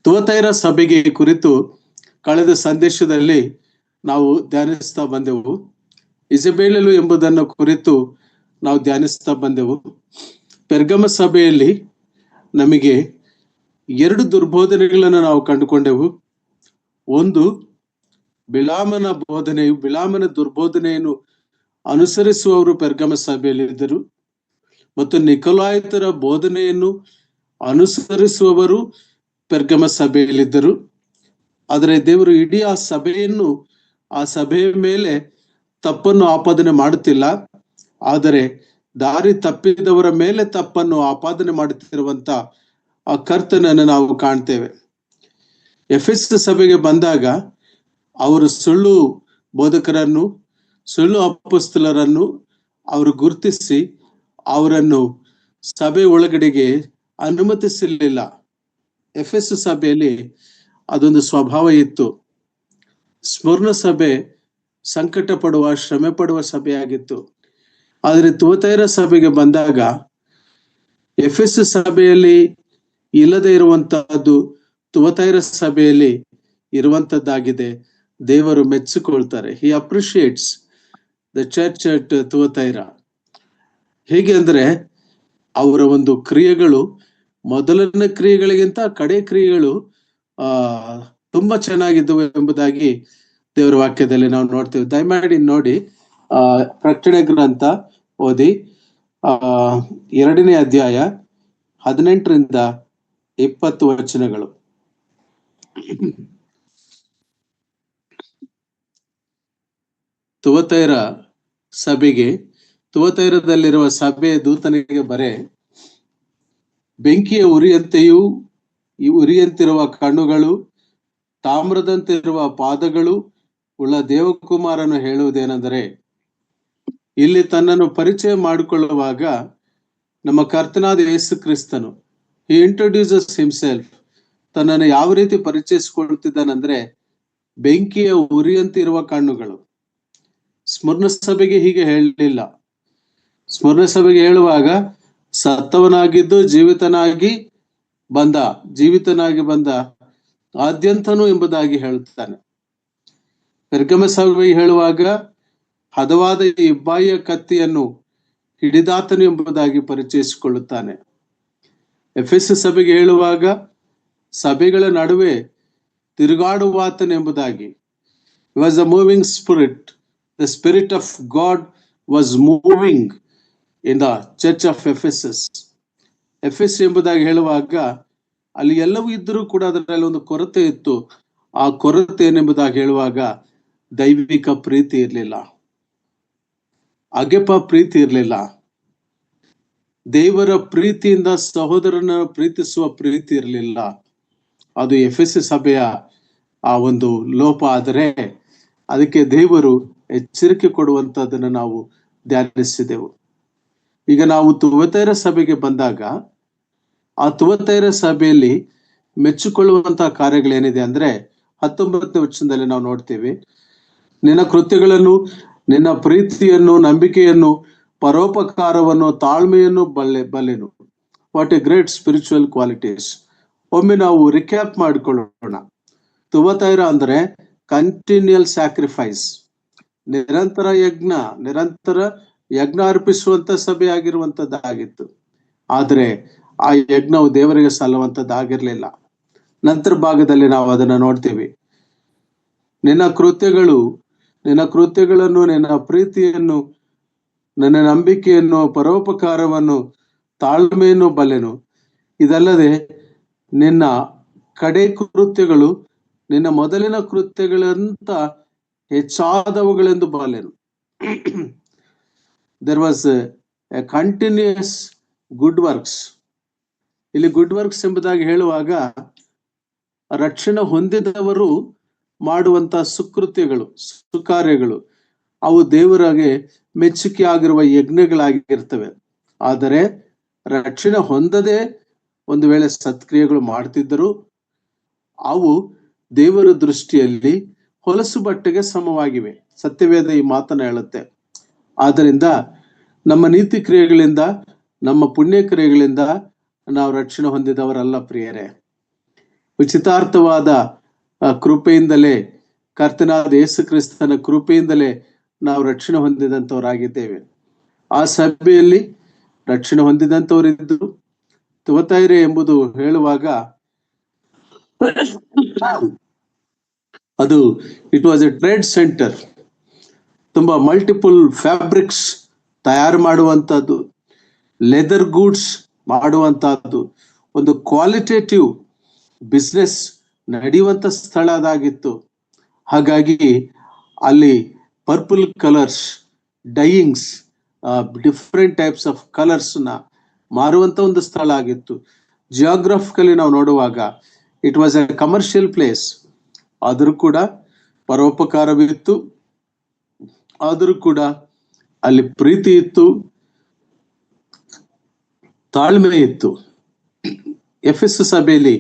ತುವತೈರ ಸಭೆಗೆ ಕುರಿತು ಕಳೆದ ಸಂದೇಶದಲ್ಲಿ ನಾವು ಧ್ಯಾನಿಸ್ತಾ ಬಂದೆವು. ಇಸಬೇಲಳು ಎಂಬುದನ್ನು ಕುರಿತು ನಾವು ಧ್ಯಾನಿಸ್ತಾ ಬಂದೆವು. ಪೆರ್ಗಮ ಸಭೆಯಲ್ಲಿ ನಮಗೆ 2 ದುರ್ಬೋಧನೆಗಳನ್ನು ನಾವು ಕಂಡುಕೊಂಡೆವು. ಒಂದು, ಬಿಳಾಮನ ದುರ್ಬೋಧನೆಯನ್ನು ಅನುಸರಿಸುವವರು ಪೆರ್ಗಮ ಸಭೆಯಲ್ಲಿದ್ದರು, ಮತ್ತು ನಿಕೊಲಾಯಿತರ ಬೋಧನೆಯನ್ನು ಅನುಸರಿಸುವವರು ಪೆರ್ಗಮ ಸಭೆಯಲ್ಲಿದ್ದರು. ಆದರೆ ದೇವರು ಇಡೀ ಆ ಸಭೆಯ ಮೇಲೆ ತಪ್ಪನ್ನು ಆಪಾದನೆ ಮಾಡುತ್ತಿಲ್ಲ, ಆದರೆ ದಾರಿ ತಪ್ಪಿದವರ ಮೇಲೆ ತಪ್ಪನ್ನು ಆಪಾದನೆ ಮಾಡುತ್ತಿರುವಂತ ಆ ಕರ್ತನನ್ನು ನಾವು ಕಾಣ್ತೇವೆ. ಎಫೆಸ್ ಸಭೆಗೆ ಬಂದಾಗ ಅವರು ಸುಳ್ಳು ಬೋಧಕರನ್ನು, ಸುಳ್ಳು ಅಪೊಸ್ತಲರನ್ನು ಅವರು ಗುರುತಿಸಿ ಅವರನ್ನು ಸಭೆ ಒಳಗಡೆಗೆ ಅನುಮತಿಸಲಿಲ್ಲ. ಎಫೆಸ್ ಸಭೆಯಲ್ಲಿ ಅದೊಂದು ಸ್ವಭಾವ ಇತ್ತು. ಸ್ಮರ್ಣ ಸಭೆ ಸಂಕಟ ಪಡುವ, ಶ್ರಮೆ ಪಡುವ ಸಭೆಯಾಗಿತ್ತು. ಆದರೆ ತುವತೈರ ಸಭೆಗೆ ಬಂದಾಗ ಎಫೆಸ್ ಸಭೆಯಲ್ಲಿ ಇಲ್ಲದೆ ಇರುವಂತಹದ್ದು ತುವತೈರ ಸಭೆಯಲ್ಲಿ ಇರುವಂತದ್ದಾಗಿದೆ. ದೇವರು ಮೆಚ್ಚಿಕೊಳ್ತಾರೆ. ಹಿ ಅಪ್ರಿಶಿಯೇಟ್ಸ್ ದ ಚರ್ಚ್ ಅಟ್ ತುವತೈರ. ಹೇಗೆ ಅಂದ್ರೆ ಅವರ ಒಂದು ಕ್ರಿಯೆಗಳು ಮೊದಲನೇ ಕ್ರಿಯೆಗಳಿಗಿಂತ ಕಡೆ ಕ್ರಿಯೆಗಳು ತುಂಬಾ ಚೆನ್ನಾಗಿದ್ದವು ಎಂಬುದಾಗಿ ದೇವರ ವಾಕ್ಯದಲ್ಲಿ ನಾವು ನೋಡ್ತೇವೆ. ದಯಮಾಡಿ ನೋಡಿ, ಪ್ರಕಟಣೆ ಗ್ರಂಥ ಓದಿ 2ನೇ ಅಧ್ಯಾಯ 18ರಿಂದ 20 ವಚನಗಳು. ತುವತೈರದಲ್ಲಿರುವ ಸಭೆಯ ದೂತನಿಗೆ ಬರೆ, ಬೆಂಕಿಯ ಉರಿಯಂತಿರುವ ಕಣ್ಣುಗಳು, ತಾಮ್ರದಂತಿರುವ ಪಾದಗಳು ಉಳ್ಳ ದೇವಕುಮಾರನು ಹೇಳುವುದೇನೆಂದರೆ, ಇಲ್ಲಿ ತನ್ನನ್ನು ಪರಿಚಯ ಮಾಡಿಕೊಳ್ಳುವಾಗ ನಮ್ಮ ಕರ್ತನಾದ ಯೇಸು ಕ್ರಿಸ್ತನು ಹಿ ಇಂಟ್ರೊಡ್ಯೂಸಸ್ ಹಿಮ್ಸೆಲ್ಫ್, ತನ್ನನ್ನು ಯಾವ ರೀತಿ ಪರಿಚಯಿಸಿಕೊಳ್ಳುತ್ತಿದ್ದಾನಂದ್ರೆ ಬೆಂಕಿಯ ಉರಿಯಂತಿರುವ ಕಣ್ಣುಗಳು. ಸ್ಮರ್ಣ ಸಭೆಗೆ ಹೀಗೆ ಹೇಳಲಿಲ್ಲ. ಸ್ಮರ್ಣ ಸಭೆಗೆ ಹೇಳುವಾಗ ಸತ್ತವನಾಗಿದ್ದು ಜೀವಿತನಾಗಿ ಬಂದ ಆದ್ಯಂತನು ಎಂಬುದಾಗಿ ಹೇಳುತ್ತಾನೆ. ಪೆರ್ಗಮ ಸಭೆಗೆ ಹೇಳುವಾಗ ಹದವಾದ ಇಬ್ಬಾಯಿಯ ಕತ್ತಿಯನ್ನು ಹಿಡಿದಾತನು ಎಂಬುದಾಗಿ ಪರಿಚಯಿಸಿಕೊಳ್ಳುತ್ತಾನೆ. ಎಫೆಸ್ ಸಭೆಗೆ ಹೇಳುವಾಗ ಸಭೆಗಳ ನಡುವೆ ತಿರುಗಾಡುವಾತನು ಎಂಬುದಾಗಿ. He was a moving spirit. The spirit of God was moving in the church of Ephesus. ಎಫೆಸ್ ಎಂಬುದಾಗಿ ಹೇಳುವಾಗ ಅಲ್ಲಿ ಎಲ್ಲವೂ ಇದ್ದರೂ ಕೂಡ ಅದರಲ್ಲಿ ಒಂದು ಕೊರತೆ ಇತ್ತು. ಆ ಕೊರತೆ ಏನೆಂಬುದಾಗಿ ಹೇಳುವಾಗ ದೈವಿಕ ಪ್ರೀತಿ ಇರಲಿಲ್ಲ, ಅಗೆಪ ಪ್ರೀತಿ ಇರಲಿಲ್ಲ. ದೇವರ ಪ್ರೀತಿಯಿಂದ ಸಹೋದರನ ಪ್ರೀತಿಸುವ ಪ್ರೀತಿ ಇರಲಿಲ್ಲ. ಅದು ಎಫೆಸ್ ಸಭೆಯ ಆ ಒಂದು ಲೋಪ. ಆದರೆ ಅದಕ್ಕೆ ದೇವರು ಎಚ್ಚರಿಕೆ ಕೊಡುವಂತದನ್ನು ನಾವು ಧ್ಯಾನಿಸಿದೆವು. ಈಗ ನಾವು ತುವತೈರ ಸಭೆಗೆ ಬಂದಾಗ ಆ ತುವತೈರ ಸಭೆಯಲ್ಲಿ ಮೆಚ್ಚಿಕೊಳ್ಳುವಂತಹ ಕಾರ್ಯಗಳೇನಿದೆ ಅಂದ್ರೆ 19ನೇ ವಚನದಲ್ಲಿ ನಾವು ನೋಡ್ತೀವಿ, ನಿನ್ನ ಕೃತ್ಯಗಳನ್ನು, ನಿನ್ನ ಪ್ರೀತಿಯನ್ನು, ನಂಬಿಕೆಯನ್ನು, ಪರೋಪಕಾರವನ್ನು, ತಾಳ್ಮೆಯನ್ನು ಬಲ್ಲೆನು. What A great spiritual qualities. ಒಮ್ಮೆ ನಾವು ರಿಕ್ಯಾಪ್ ಮಾಡಿಕೊಳ್ಳೋಣ. ತುವತೈರ ಅಂದ್ರೆ ಕಂಟಿನ್ಯೂಯಲ್ ಸ್ಯಾಕ್ರಿಫೈಸ್, ನಿರಂತರ ಯಜ್ಞ ಅರ್ಪಿಸುವಂತ ಸಭೆ ಆಗಿರುವಂತದ್ದಾಗಿತ್ತು. ಆದರೆ ಆ ಯಜ್ಞವು ದೇವರಿಗೆ ಸಲ್ಲುವಂತದ್ದಾಗಿರ್ಲಿಲ್ಲ. ನಂತರ ಭಾಗದಲ್ಲಿ ನಾವು ಅದನ್ನ ನೋಡ್ತೀವಿ. ನಿನ್ನ ಕೃತ್ಯಗಳನ್ನು, ನಿನ್ನ ಪ್ರೀತಿಯನ್ನು, ನನ್ನ ನಂಬಿಕೆಯನ್ನು, ಪರೋಪಕಾರವನ್ನು, ತಾಳ್ಮೆಯನ್ನು ಬಲ್ಲೆನು. ಇದಲ್ಲದೆ ನಿನ್ನ ಕಡೆ ಕೃತ್ಯಗಳು ನಿನ್ನ ಮೊದಲಿನ ಕೃತ್ಯಗಳಂತ ಹೆಚ್ಚಾದವುಗಳೆಂದು ಬಲ್ಲೆನು. There was a continuous good works. ಇಲ್ಲಿ ಗುಡ್ ವರ್ಕ್ಸ್ ಎಂಬುದಾಗಿ ಹೇಳುವಾಗ ರಕ್ಷಣೆ ಹೊಂದಿದವರು ಮಾಡುವಂತ ಸುಕೃತ್ಯಗಳು, ಸುಕಾರ್ಯಗಳು, ಅವು ದೇವರಿಗೆ ಮೆಚ್ಚುಗೆ ಆಗಿರುವ ಯಜ್ಞಗಳಾಗಿರ್ತವೆ. ಆದರೆ ರಕ್ಷಣೆ ಹೊಂದದೆ ಒಂದು ವೇಳೆ ಸತ್ಕ್ರಿಯೆಗಳು ಮಾಡ್ತಿದ್ದರು, ಅವು ದೇವರ ದೃಷ್ಟಿಯಲ್ಲಿ ಹೊಲಸು ಬಟ್ಟೆಗೆ ಸಮವಾಗಿವೆ. ಸತ್ಯವೇದ ಈ ಮಾತನ್ನ ಹೇಳುತ್ತೆ. ಆದ್ದರಿಂದ ನಮ್ಮ ನೀತಿ ಕ್ರಿಯೆಗಳಿಂದ, ನಮ್ಮ ಪುಣ್ಯ ಕ್ರಿಯೆಗಳಿಂದ ನಾವು ರಕ್ಷಣೆ ಹೊಂದಿದವರಲ್ಲ ಪ್ರಿಯರೇ. ಉಚಿತಾರ್ಥವಾದ ಕೃಪೆಯಿಂದಲೇ, ಕರ್ತನಾದ ಯೇಸು ಕ್ರಿಸ್ತನ ಕೃಪೆಯಿಂದಲೇ ನಾವು ರಕ್ಷಣೆ ಹೊಂದಿದಂತವರಾಗಿದ್ದೇವೆ. ಆ ಸಭೆಯಲ್ಲಿ ರಕ್ಷಣೆ ಹೊಂದಿದಂತವರಿದ್ದರು. ತುವತೈರೆ ಎಂಬುದು ಹೇಳುವಾಗ ಅದು it was A trade centre. ತುಂಬಾ ಮಲ್ಟಿಪಲ್ ಫ್ಯಾಬ್ರಿಕ್ಸ್ ತಯಾರು ಮಾಡುವಂತದ್ದು, ಲೆದರ್ ಗೂಡ್ಸ್ ಮಾಡುವಂತಹದ್ದು, ಒಂದು ಕ್ವಾಲಿಟೇಟಿವ್ ಬಿಸ್ನೆಸ್ ನಡೆಯುವಂತ ಸ್ಥಳ ಅದಾಗಿತ್ತು. ಹಾಗಾಗಿ ಅಲ್ಲಿ purple colours, dyeings, different types of colours ನ ಮಾರುವಂತ ಒಂದು ಸ್ಥಳ ಆಗಿತ್ತು. ಜಿಯೋಗ್ರಫಿಕಲಿ ನಾವು ನೋಡುವಾಗ it was a commercial place. ಆದರೂ ಕೂಡ ಪರೋಪಕಾರವಿತ್ತು, ಆದರೂ ಕೂಡ ಅಲ್ಲಿ ಪ್ರೀತಿ ಇತ್ತು, ತಾಳ್ಮೆ ಇತ್ತು. ಎಫೆಸ್ ಸಭೆಯಲ್ಲಿ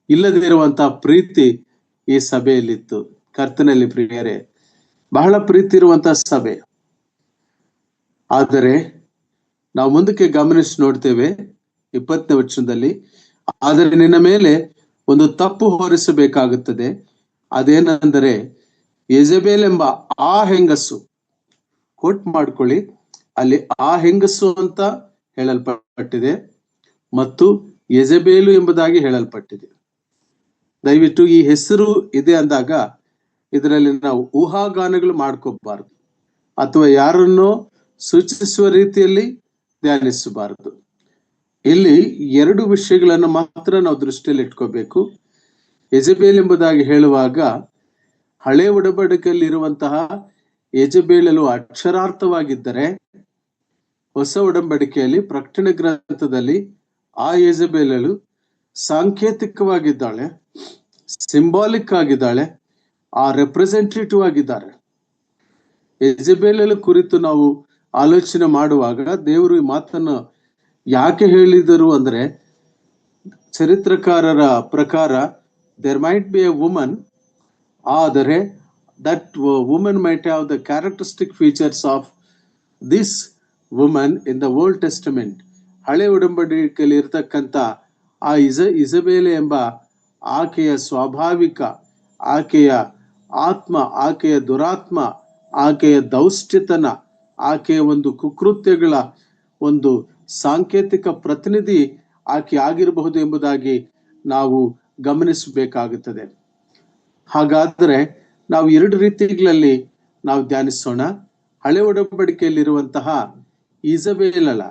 ಇಲ್ಲದೇ ಇರುವಂತಹ ಪ್ರೀತಿ ಈ ಸಭೆಯಲ್ಲಿತ್ತು. ಕರ್ತನಲ್ಲಿ ಪ್ರಿಯರೇ, ಬಹಳ ಪ್ರೀತಿ ಇರುವಂತಹ ಸಭೆ. ಆದರೆ ನಾವು ಮುಂದಕ್ಕೆ ಗಮನಿಸಿ ನೋಡ್ತೇವೆ 20ನೇ ವಚನದಲ್ಲಿ, ಆದರೆ ನಿನ್ನ ಮೇಲೆ ಒಂದು ತಪ್ಪು ಹೊರಿಸಬೇಕಾಗುತ್ತದೆ. ಅದೇನೆಂದರೆ, ಯೆಜಬೇಲ್ ಎಂಬ ಆ ಹೆಂಗಸು, ಕೋಟ್ ಮಾಡ್ಕೊಳ್ಳಿ, ಅಲ್ಲಿ ಆ ಹೆಂಗಸು ಅಂತ ಹೇಳಲ್ಪಟ್ಟಿದೆ ಮತ್ತು ಯೆಜಬೇಲು ಎಂಬುದಾಗಿ ಹೇಳಲ್ಪಟ್ಟಿದೆ. ದಯವಿಟ್ಟು ಈ ಹೆಸರು ಇದೆ ಅಂದಾಗ ಇದರಲ್ಲಿ ನಾವು ಊಹಾಗಾನಗಳು ಮಾಡ್ಕೋಬಾರದು ಅಥವಾ ಯಾರನ್ನೋ ಸೂಚಿಸುವ ರೀತಿಯಲ್ಲಿ ಧ್ಯಾನಿಸಬಾರದು. ಇಲ್ಲಿ 2 ವಿಷಯಗಳನ್ನು ಮಾತ್ರ ನಾವು ದೃಷ್ಟಿಯಲ್ಲಿ ಇಟ್ಕೋಬೇಕು. ಯೆಜಬೇಲ್ ಎಂಬುದಾಗಿ ಹೇಳುವಾಗ ಹಳೆ ಒಡಂಬಡಿಕೆಯಲ್ಲಿ ಇರುವಂತಹ ಯೆಜಬೇಲಲು ಅಕ್ಷರಾರ್ಥವಾಗಿದ್ದರೆ, ಹೊಸ ಒಡಂಬಡಿಕೆಯಲ್ಲಿ ಪ್ರಕಟಣೆ ಗ್ರಂಥದಲ್ಲಿ ಆ ಯೆಜಬೇಲಲು ಸಾಂಕೇತಿಕವಾಗಿದ್ದಾಳೆ, ಸಿಂಬಾಲಿಕ್ ಆಗಿದ್ದಾಳೆ, ಆ ರೆಪ್ರೆಸೆಂಟೇಟಿವ್ ಆಗಿದ್ದಾರೆ. ಯೆಜಬೇಲಲು ಕುರಿತು ನಾವು ಆಲೋಚನೆ ಮಾಡುವಾಗ ದೇವರು ಈ ಮಾತನ್ನು ಯಾಕೆ ಹೇಳಿದರು ಅಂದ್ರೆ, ಚರಿತ್ರಕಾರರ ಪ್ರಕಾರ there might be a woman, ಆದರೆ that woman might have the characteristic features of this woman in the Old Testament. ಹಳೆ ಒಡಂಬಡಿಕೆಯಲ್ಲಿ ಇರತಕ್ಕಂಥ ಆ ಇಸಬೇಲೆ ಎಂಬ ಆಕೆಯ ಸ್ವಾಭಾವಿಕ, ಆಕೆಯ ಆತ್ಮ, ಆಕೆಯ ದುರಾತ್ಮ, ಆಕೆಯ ದೌಷ್ಟ್ಯತನ, ಆಕೆಯ ಒಂದು ಕುಕೃತ್ಯಗಳ ಒಂದು ಸಾಂಕೇತಿಕ ಪ್ರತಿನಿಧಿ ಆಕೆ ಆಗಿರಬಹುದು ಎಂಬುದಾಗಿ ನಾವು ಗಮನಿಸಬೇಕಾಗುತ್ತದೆ. ಹಾಗಾದ್ರೆ ನಾವು 2 ರೀತಿಗಳಲ್ಲಿ ನಾವು ಧ್ಯಾನಿಸೋಣ. ಹಳೆ ಒಡಂಬಡಿಕೆಯಲ್ಲಿರುವಂತಹ ಇಸಬೇಲಳ,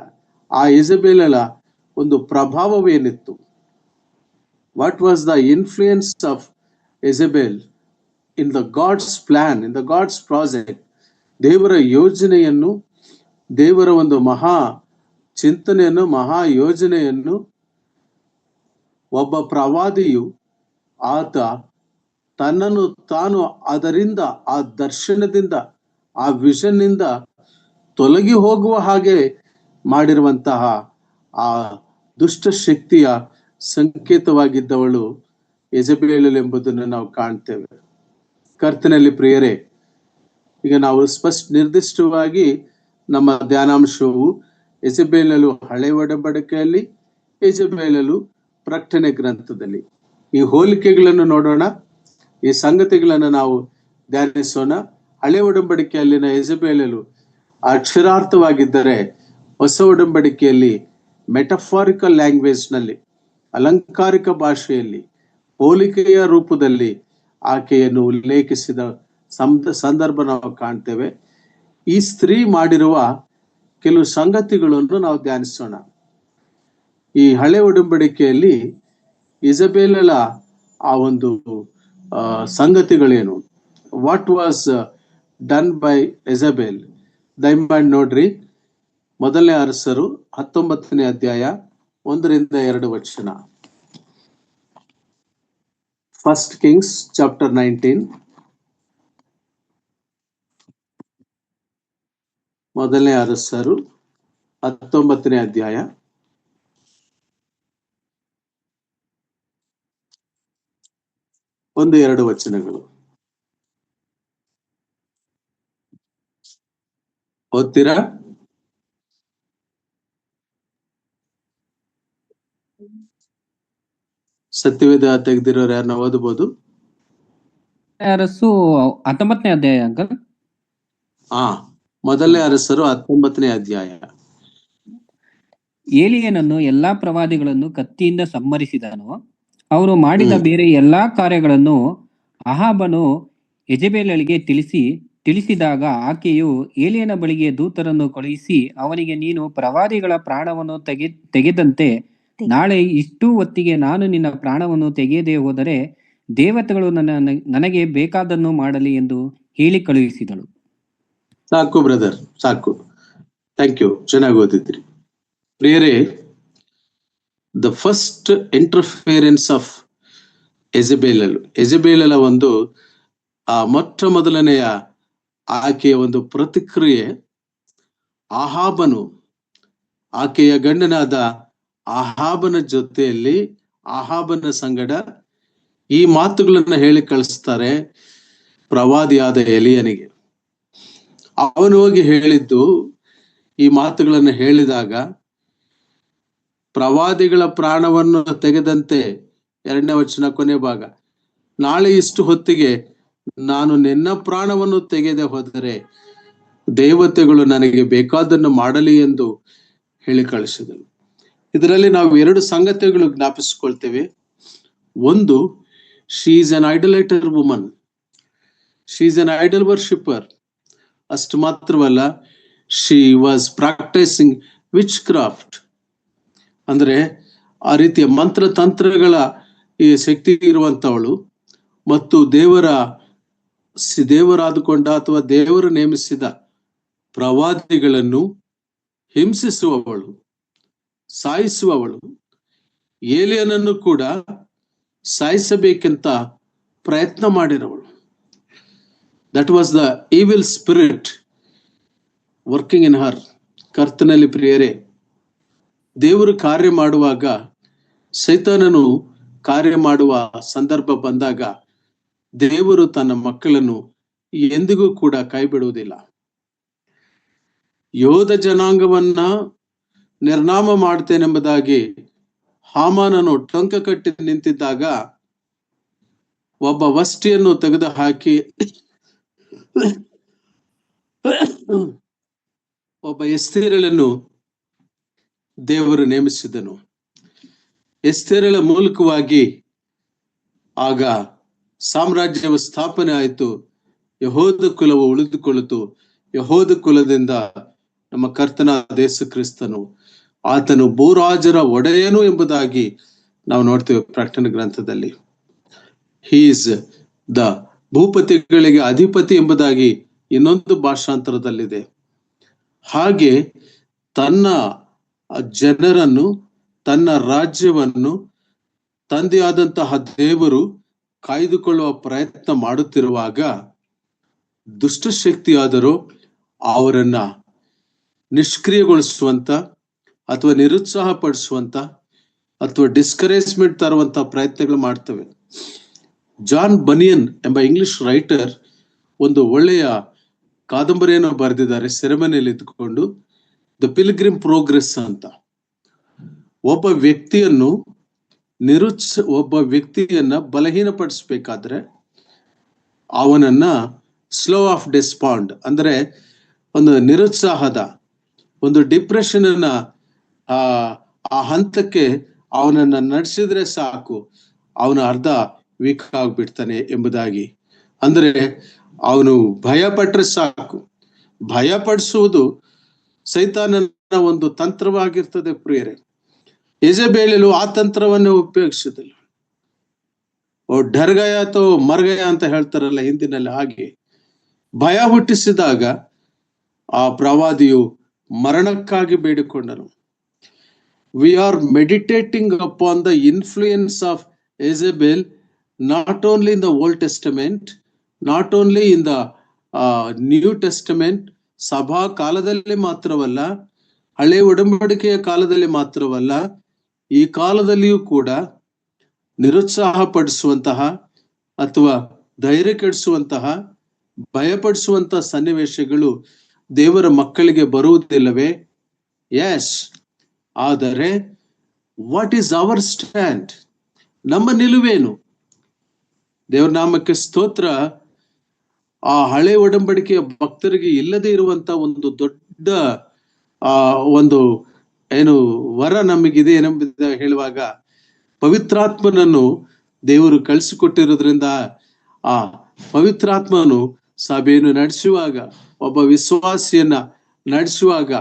ಆ ಇಸಬೇಲಳ ಒಂದು ಪ್ರಭಾವವೇನಿತ್ತು? What was the influence of Isabel in the God's plan, in the God's project? ದೇವರ ಯೋಜನೆಯನ್ನು, ದೇವರ ಒಂದು ಮಹಾ ಚಿಂತನೆಯನ್ನು, ಮಹಾ ಯೋಜನೆಯನ್ನು ಒಬ್ಬ ಪ್ರವಾದಿಯು ಆತ ತನ್ನನ್ನು ತಾನು ಅದರಿಂದ, ಆ ದರ್ಶನದಿಂದ, ಆ ವಿಷನ್ನಿಂದ ತೊಲಗಿ ಹೋಗುವ ಹಾಗೆ ಮಾಡಿರುವಂತಹ ಆ ದುಷ್ಟ ಶಕ್ತಿಯ ಸಂಕೇತವಾಗಿದ್ದವಳು ಯೆಜಬೇಲಳು ಎಂಬುದನ್ನು ನಾವು ಕಾಣ್ತೇವೆ. ಕರ್ತನಲ್ಲಿ ಪ್ರಿಯರೇ, ಈಗ ನಾವು ನಿರ್ದಿಷ್ಟವಾಗಿ ನಮ್ಮ ಧ್ಯಾನಾಂಶವು ಯೆಜಬೇಲಳು ಹಳೆ ಒಡಂಬಡಿಕೆಯಲ್ಲಿ, ಯೆಜಬೇಲಳು ಪ್ರಕಟಣೆ ಗ್ರಂಥದಲ್ಲಿ. ಈ ಹೋಲಿಕೆಗಳನ್ನು ನೋಡೋಣ, ಈ ಸಂಗತಿಗಳನ್ನು ನಾವು ಧ್ಯಾನಿಸೋಣ. ಹಳೆ ಒಡಂಬಡಿಕೆಯಲ್ಲಿನ ಯೆಜಬೇಲಳು ಅಕ್ಷರಾರ್ಥವಾಗಿದ್ದರೆ, ಹೊಸ ಒಡಂಬಡಿಕೆಯಲ್ಲಿ ಮೆಟಫಾರಿಕಲ್ ಲ್ಯಾಂಗ್ವೇಜ್ ನಲ್ಲಿ, ಅಲಂಕಾರಿಕ ಭಾಷೆಯಲ್ಲಿ, ಹೋಲಿಕೆಯ ರೂಪದಲ್ಲಿ ಆಕೆಯನ್ನು ಉಲ್ಲೇಖಿಸಿದ ಸಂದರ್ಭ ನಾವು ಕಾಣ್ತೇವೆ. ಈ ಸ್ತ್ರೀ ಮಾಡಿರುವ ಕೆಲವು ಸಂಗತಿಗಳನ್ನು ನಾವು ಧ್ಯಾನಿಸೋಣ. ಈ ಹಳೆ ಒಡಂಬಡಿಕೆಯಲ್ಲಿ ಇಸಬೇಲಳ ಆ ಒಂದು ಸಂಗತಿಗಳೇನು? What was done by Isabel? ದಯಮಾಡಿ ನೋಡ್ರಿ, 1ನೇ ಅರಸರು 19ನೇ ಅಧ್ಯಾಯ 1-2 ವಚನ. ಫಸ್ಟ್ ಕಿಂಗ್ಸ್ ಚಾಪ್ಟರ್ 19, 1ನೇ ಅರಸರು 19ನೇ ಅಧ್ಯಾಯ 1-2 ವಚನಗಳು. ಓದ್ತೀರಾ? ಸತ್ಯವೇದ ತೆಗೆದಿರೋರು ಯಾರನ್ನ ಓದಬಹುದು? ಅರಸು 19ನೇ ಅಧ್ಯಾಯ ಅಂಕಲ್. ಮೊದಲನೇ ಅರಸರು 19ನೇ ಅಧ್ಯಾಯ. ಏಲಿಯನನ್ನು ಎಲ್ಲಾ ಪ್ರವಾದಿಗಳನ್ನು ಕತ್ತಿಯಿಂದ ಸಂಹರಿಸಿದನು. ಅವರು ಮಾಡಿದ ಬೇರೆ ಎಲ್ಲಾ ಕಾರ್ಯಗಳನ್ನು ಅಹಾಬನು ಯೆಜೆಬೇಲಳಿಗೆ ತಿಳಿಸಿದಾಗ ಆಕೆಯು ಏಲಿಯನ ಬಳಿಗೆ ದೂತರನ್ನು ಕಳುಹಿಸಿ ಅವನಿಗೆ, ನೀನು ಪ್ರವಾದಿಗಳ ಪ್ರಾಣವನ್ನು ತೆಗೆದಂತೆ ನಾಳೆ ಇಷ್ಟು ಹೊತ್ತಿಗೆ ನಾನು ನಿನ್ನ ಪ್ರಾಣವನ್ನು ತೆಗೆಯದೆ ಹೋದರೆ ದೇವತೆಗಳು ನನಗೆ ಬೇಕಾದನ್ನು ಮಾಡಲಿ ಎಂದು ಹೇಳಿ ಕಳುಹಿಸಿದಳು. ಸಾಕು ಬ್ರದರ್, ಸಾಕು. ಥ್ಯಾಂಕ್ ಯು, ಚೆನ್ನಾಗಿ ಓದಿದ್ರಿ. ಪ್ರಿಯರೇ, ದ ಫಸ್ಟ್ ಇಂಟರ್ಫಿಯರೆನ್ಸ್ ಆಫ್ ಎಜೆಬೇಲಳ ಒಂದು ಮೊಟ್ಟ ಮೊದಲನೆಯ ಆಕೆಯ ಒಂದು ಪ್ರತಿಕ್ರಿಯೆ, ಅಹಾಬನು ಆಕೆಯ ಗಂಡನಾದ ಅಹಾಬನ ಜೊತೆಯಲ್ಲಿ ಅಹಾಬನ ಸಂಗಡ ಈ ಮಾತುಗಳನ್ನ ಹೇಳಿ ಕಳಿಸ್ತಾರೆ ಪ್ರವಾದಿಯಾದ ಎಲಿಯನಿಗೆ. ಅವನು ಹೋಗಿ ಹೇಳಿದ್ದು, ಈ ಮಾತುಗಳನ್ನು ಹೇಳಿದಾಗ, ಪ್ರವಾದಿಗಳ ಪ್ರಾಣವನ್ನು ತೆಗೆದಂತೆ, 2ನೇ ವಚನ ಕೊನೆ ಭಾಗ, ನಾಳೆ ಇಷ್ಟು ಹೊತ್ತಿಗೆ ನಾನು ನಿನ್ನ ಪ್ರಾಣವನ್ನು ತೆಗೆದೆ ಹೋದರೆ ದೇವತೆಗಳು ನನಗೆ ಬೇಕಾದನ್ನು ಮಾಡಲಿ ಎಂದು ಹೇಳಿ ಕಳಿಸಿದಳು. ಇದರಲ್ಲಿ ನಾವು 2 ಸಂಗತಿಗಳು ಜ್ಞಾಪಿಸಿಕೊಳ್ತೇವೆ. ಒಂದು, she is an idolater woman, she is an idol worshipper. ಅಷ್ಟು ಮಾತ್ರವಲ್ಲ, she was practising witchcraft, ಅಂದ್ರೆ ಆ ರೀತಿಯ ಮಂತ್ರತಂತ್ರಗಳ ಈ ಶಕ್ತಿ ಇರುವಂತವಳು ಮತ್ತು ದೇವರಾದುಕೊಂಡ ಅಥವಾ ದೇವರು ನೇಮಿಸಿದ ಪ್ರವಾದಿಗಳನ್ನು ಹಿಂಸಿಸುವವಳು, ಸಾಯಿಸುವವಳು, ಏಲಿಯನನ್ನು ಕೂಡ ಸಾಯಿಸಬೇಕೆಂತ ಪ್ರಯತ್ನ ಮಾಡಿರುವವಳು. That was the evil spirit working in her. ಕರ್ತನಲ್ಲಿ ಪ್ರಿಯರೇ, ದೇವರು ಕಾರ್ಯ ಮಾಡುವಾಗ, ಸೈತಾನನು ಕಾರ್ಯ ಮಾಡುವ ಸಂದರ್ಭ ಬಂದಾಗ ದೇವರು ತನ್ನ ಮಕ್ಕಳನ್ನು ಎಂದಿಗೂ ಕೂಡ ಕೈ ಬಿಡುವುದಿಲ್ಲ. ಯೋಧ ಜನಾಂಗವನ್ನ ನಿರ್ನಾಮ ಮಾಡ್ತೇನೆಂಬುದಾಗಿ ಹಾಮಾನನು ಟೊಂಕ ಕಟ್ಟಿ ನಿಂತಿದ್ದಾಗ ಒಬ್ಬ ವಷ್ಟಿಯನ್ನು ತೆಗೆದು ಹಾಕಿ ಒಬ್ಬ ಎಸ್ತೇರಳನ್ನು ದೇವರು ನೇಮಿಸಿದನು. ಎಸ್ತೇರಳ ಮೂಲಕವಾಗಿ ಆಗ ಸಾಮ್ರಾಜ್ಯವ ಸ್ಥಾಪನೆ ಆಯಿತು. ಯಹೂದ ಕುಲವು ಉಳಿದುಕೊಳ್ಳಿತು. ಯಹೂದ ಕುಲದಿಂದ ನಮ್ಮ ಕರ್ತನಾದ ಯೇಸು ಕ್ರಿಸ್ತನು, ಆತನು ಭೂರಾಜರ ಒಡೆಯನು ಎಂಬುದಾಗಿ ನಾವು ನೋಡ್ತೇವೆ ಪ್ರಕಟಣೆ ಗ್ರಂಥದಲ್ಲಿ. ಹಿ ಈಸ್ ದ ಭೂಪತಿಗಳಿಗೆ ಅಧಿಪತಿ ಎಂಬುದಾಗಿ ಇನ್ನೊಂದು ಭಾಷಾಂತರದಲ್ಲಿದೆ. ಹಾಗೆ ತನ್ನ ಜನರನ್ನು, ತನ್ನ ರಾಜ್ಯವನ್ನು ತಂದೆಯಾದಂತಹ ದೇವರು ಕಾಯ್ದುಕೊಳ್ಳುವ ಪ್ರಯತ್ನ ಮಾಡುತ್ತಿರುವಾಗ ದುಷ್ಟಶಕ್ತಿಯಾದರೂ ಅವರನ್ನ ನಿಷ್ಕ್ರಿಯಗೊಳಿಸುವಂತ ಅಥವಾ ನಿರುತ್ಸಾಹ ಪಡಿಸುವಂತ ಅಥವಾ ಡಿಸ್ಕರೇಜ್ಮೆಂಟ್ ತರುವಂತ ಪ್ರಯತ್ನಗಳು ಮಾಡ್ತವೆ. ಜಾನ್ ಬನಿಯನ್ ಎಂಬ ಇಂಗ್ಲಿಷ್ ರೈಟರ್ ಒಂದು ಒಳ್ಳೆಯ ಕಾದಂಬರಿಯನ್ನು ಬರೆದಿದ್ದಾರೆ, ಸೆರೆಮನೆಯಲ್ಲಿ ಇದ್ದುಕೊಂಡು, ದ ಪಿಲ್ಗ್ರಿಮ್ ಪ್ರೋಗ್ರೆಸ್ ಅಂತ. ಒಬ್ಬ ವ್ಯಕ್ತಿಯನ್ನ ಬಲಹೀನಪಡಿಸ್ಬೇಕಾದ್ರೆ ಅವನನ್ನ ಸ್ಲೋ ಆಫ್ ಡೆಸ್ಪಾಂಡ್, ಅಂದ್ರೆ ಒಂದು ನಿರುತ್ಸಾಹದ, ಒಂದು ಡಿಪ್ರೆಷನ್ ಅನ್ನ ಆ ಹಂತಕ್ಕೆ ಅವನನ್ನ ನಡೆಸಿದ್ರೆ ಸಾಕು, ಅವನ ಅರ್ಧ ವೀಕ್ ಆಗ್ಬಿಡ್ತಾನೆ ಎಂಬುದಾಗಿ. ಅಂದ್ರೆ ಅವನು ಭಯ ಪಟ್ರೆ ಸಾಕು. ಭಯ ಪಡಿಸುವುದು ಸೈತಾನನ ಒಂದು ತಂತ್ರವಾಗಿರ್ತದೆ ಪ್ರಿಯರೇ. ಯೆಜೆಬೇಲಳು ಆ ತಂತ್ರವನ್ನು ಉಪಯೋಗಿಸಿದಳು. ಡರ್ಗಯ ಅಥವಾ ಮರ್ಗಯ ಅಂತ ಹೇಳ್ತಾರಲ್ಲ ಹಿಂದಿನಲ್ಲಿ, ಹಾಗೆ ಭಯ ಹುಟ್ಟಿಸಿದಾಗ ಆ ಪ್ರವಾದಿಯು ಮರಣಕ್ಕಾಗಿ ಬೇಡಿಕೊಂಡನು. We are meditating upon the influence of Jezebel, not only in the Old Testament, not only in the New Testament. ಸಭಾ ಕಾಲದಲ್ಲಿ ಮಾತ್ರವಲ್ಲ, ಹಳೆ ಒಡಂಬಡಿಕೆಯ ಕಾಲದಲ್ಲಿ ಮಾತ್ರವಲ್ಲ, ಈ ಕಾಲದಲ್ಲಿಯೂ ಕೂಡ ನಿರುತ್ಸಾಹ ಪಡಿಸುವಂತಹ ಅಥವಾ ಧೈರ್ಯ ಕೆಡಿಸುವಂತಹ, ಭಯಪಡಿಸುವಂತಹ ಸನ್ನಿವೇಶಗಳು ದೇವರ ಮಕ್ಕಳಿಗೆ ಬರುವುದಿಲ್ಲವೇ? ಎಸ್. ಆದರೆ ವಾಟ್ ಈಸ್ ಅವರ್ ಸ್ಟ್ಯಾಂಡ್? ನಮ್ಮ ನಿಲುವೇನು? ದೇವರ ನಾಮಕ್ಕೆ ಸ್ತೋತ್ರ. ಆ ಹಳೆ ಒಡಂಬಡಿಕೆಯ ಭಕ್ತರಿಗೆ ಇಲ್ಲದೆ ಇರುವಂತ ಒಂದು ದೊಡ್ಡ ಒಂದು ಏನು ವರ ನಮಗಿದೆ ಏನೆಂಬುದ ಹೇಳುವಾಗ, ಪವಿತ್ರಾತ್ಮನನ್ನು ದೇವರು ಕಳಿಸಿಕೊಟ್ಟಿರೋದ್ರಿಂದ ಆ ಪವಿತ್ರಾತ್ಮನು ಸಭೆಯನ್ನು ನಡೆಸುವಾಗ, ಒಬ್ಬ ವಿಶ್ವಾಸಿಯನ್ನ ನಡೆಸುವಾಗ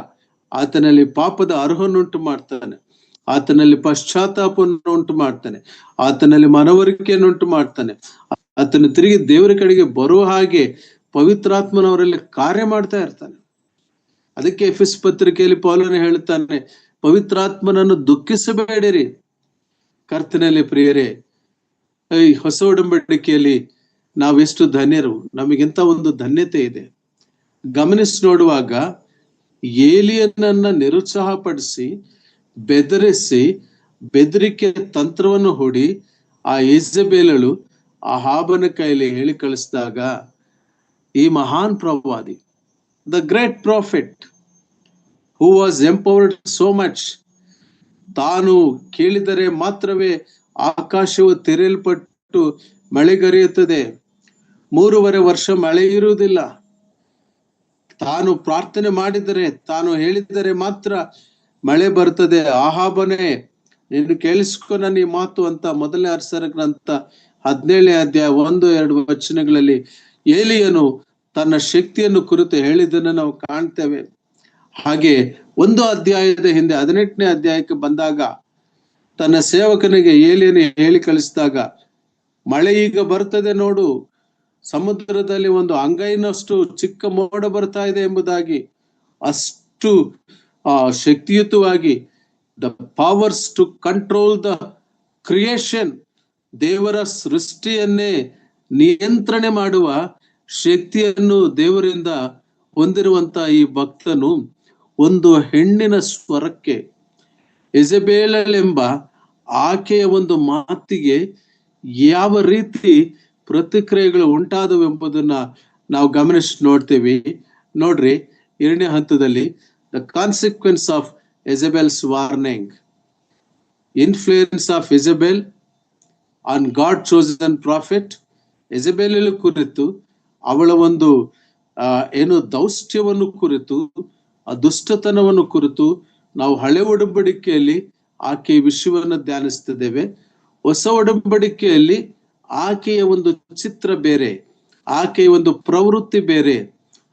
ಆತನಲ್ಲಿ ಪಾಪದ ಅರ್ಹವನ್ನುಂಟು ಮಾಡ್ತಾನೆ, ಆತನಲ್ಲಿ ಪಶ್ಚಾತ್ತಾಪವನ್ನು ಉಂಟು ಮಾಡ್ತಾನೆ, ಆತನಲ್ಲಿ ಮನವರಿಕೆಯನ್ನುಂಟು ಮಾಡ್ತಾನೆ, ಆತನ ತಿರುಗಿ ದೇವರ ಕಡೆಗೆ ಬರುವ ಹಾಗೆ ಪವಿತ್ರಾತ್ಮನವರಲ್ಲಿ ಕಾರ್ಯ ಮಾಡ್ತಾ ಇರ್ತಾನೆ. ಅದಕ್ಕೆ ಎಫೆಸ ಪತ್ರಿಕೆಯಲ್ಲಿ ಪೌಲನು ಹೇಳುತ್ತಾನೆ, ಪವಿತ್ರಾತ್ಮನನ್ನು ದುಃಖಿಸಬೇಡಿರಿ. ಕರ್ತನಲ್ಲಿ ಪ್ರಿಯರೇ, ಈ ಹೊಸ ಒಡಂಬಡಿಕೆಯಲ್ಲಿ ನಾವೆಷ್ಟು ಧನ್ಯರು, ನಮಗಿಂತ ಒಂದು ಧನ್ಯತೆ ಇದೆ. ಗಮನಿಸಿ ನೋಡುವಾಗ ಏಲಿಯನನ್ನ ನಿರುತ್ಸಾಹಪಡಿಸಿ ಬೆದರಿಸಿ ಬೆದರಿಕೆ ತಂತ್ರವನ್ನು ಹೂಡಿ ಆ ಯೆಜೆಬೇಲಳು ಅಹಾಬನ ಕೈಲಿ ಹೇಳಿ ಕಳಿಸಿದಾಗ, ಈ ಮಹಾನ್ ಪ್ರವಾದಿ, the great profit who was empowered so much, ತಾನು ಕೇಳಿದರೆ ಮಾತ್ರವೇ ಆಕಾಶವು ತೆರೆಯಲ್ಪಟ್ಟು ಮಳೆಗರೆಯುತ್ತದೆ, 3.5 ವರ್ಷ ಮಳೆ ಇರುವುದಿಲ್ಲ, ತಾನು ಪ್ರಾರ್ಥನೆ ಮಾಡಿದರೆ, ತಾನು ಹೇಳಿದರೆ ಮಾತ್ರ ಮಳೆ ಬರ್ತದೆ, ಆಹಾಬನೇ ನೀನು ಕೇಳಿಸ್ಕೊ ನನ್ನ ಈ ಮಾತು ಅಂತ ಮೊದಲನೇ ಅರಸರ ಗ್ರಂಥ 17ನೇ ಅಧ್ಯಾಯ 1-2 ವಚನಗಳಲ್ಲಿ ಏಲಿಯನು ತನ್ನ ಶಕ್ತಿಯನ್ನು ಕುರಿತು ಹೇಳಿದ್ದನ್ನು ನಾವು ಕಾಣ್ತೇವೆ. ಹಾಗೆ ಒಂದು ಅಧ್ಯಾಯದ ಹಿಂದೆ 18ನೇ ಅಧ್ಯಾಯಕ್ಕೆ ಬಂದಾಗ ತನ್ನ ಸೇವಕನಿಗೆ ಏಲಿಯನು ಹೇಳಿ ಕಳಿಸಿದಾಗ, ಮಳೆ ಈಗ ಬರ್ತದೆ ನೋಡು, ಸಮುದ್ರದಲ್ಲಿ ಒಂದು ಅಂಗೈನಷ್ಟು ಚಿಕ್ಕ ಮೋಡ ಬರ್ತಾ ಇದೆ ಎಂಬುದಾಗಿ, ಅಷ್ಟು ಶಕ್ತಿಯುತವಾಗಿ the powers to control the creation, ದೇವರ ಸೃಷ್ಟಿಯನ್ನೇ ನಿಯಂತ್ರಣೆ ಮಾಡುವ ಶಕ್ತಿಯನ್ನು ದೇವರಿಂದ ಹೊಂದಿರುವಂತ ಈ ಭಕ್ತನು ಒಂದು ಹೆಣ್ಣಿನ ಸ್ವರಕ್ಕೆ, ಯೆಜೆಬೇಲಳೆಂಬ ಆಕೆಯ ಒಂದು ಮಾತಿಗೆ ಯಾವ ರೀತಿ ಪ್ರತಿಕ್ರಿಯೆಗಳು ಉಂಟಾದವೆಂಬುದನ್ನ ನಾವು ಗಮನಿಸಿ ನೋಡ್ತೇವೆ. ನೋಡ್ರಿ, 2ನೇ ಹಂತದಲ್ಲಿ the consequence of Jezebel's warning, influence of Jezebel on God chosen prophet. ಯೆಜೆಬೇಲಳ ಕುರಿತು, ಅವಳ ಒಂದು ಏನು ದೌಷ್ಟ್ಯವನ್ನು ಕುರಿತು, ಆ ದುಷ್ಟತನವನ್ನು ಕುರಿತು ನಾವು ಹಳೆ ಒಡಂಬಡಿಕೆಯಲ್ಲಿ ಆಕೆಯ ವಿಷಯವನ್ನು ಧ್ಯಾನಿಸ್ತಿದ್ದೇವೆ. ಹೊಸ ಒಡಂಬಡಿಕೆಯಲ್ಲಿ ಆಕೆಯ ಒಂದು ಚಿತ್ರ ಬೇರೆ, ಆಕೆಯ ಒಂದು ಪ್ರವೃತ್ತಿ ಬೇರೆ,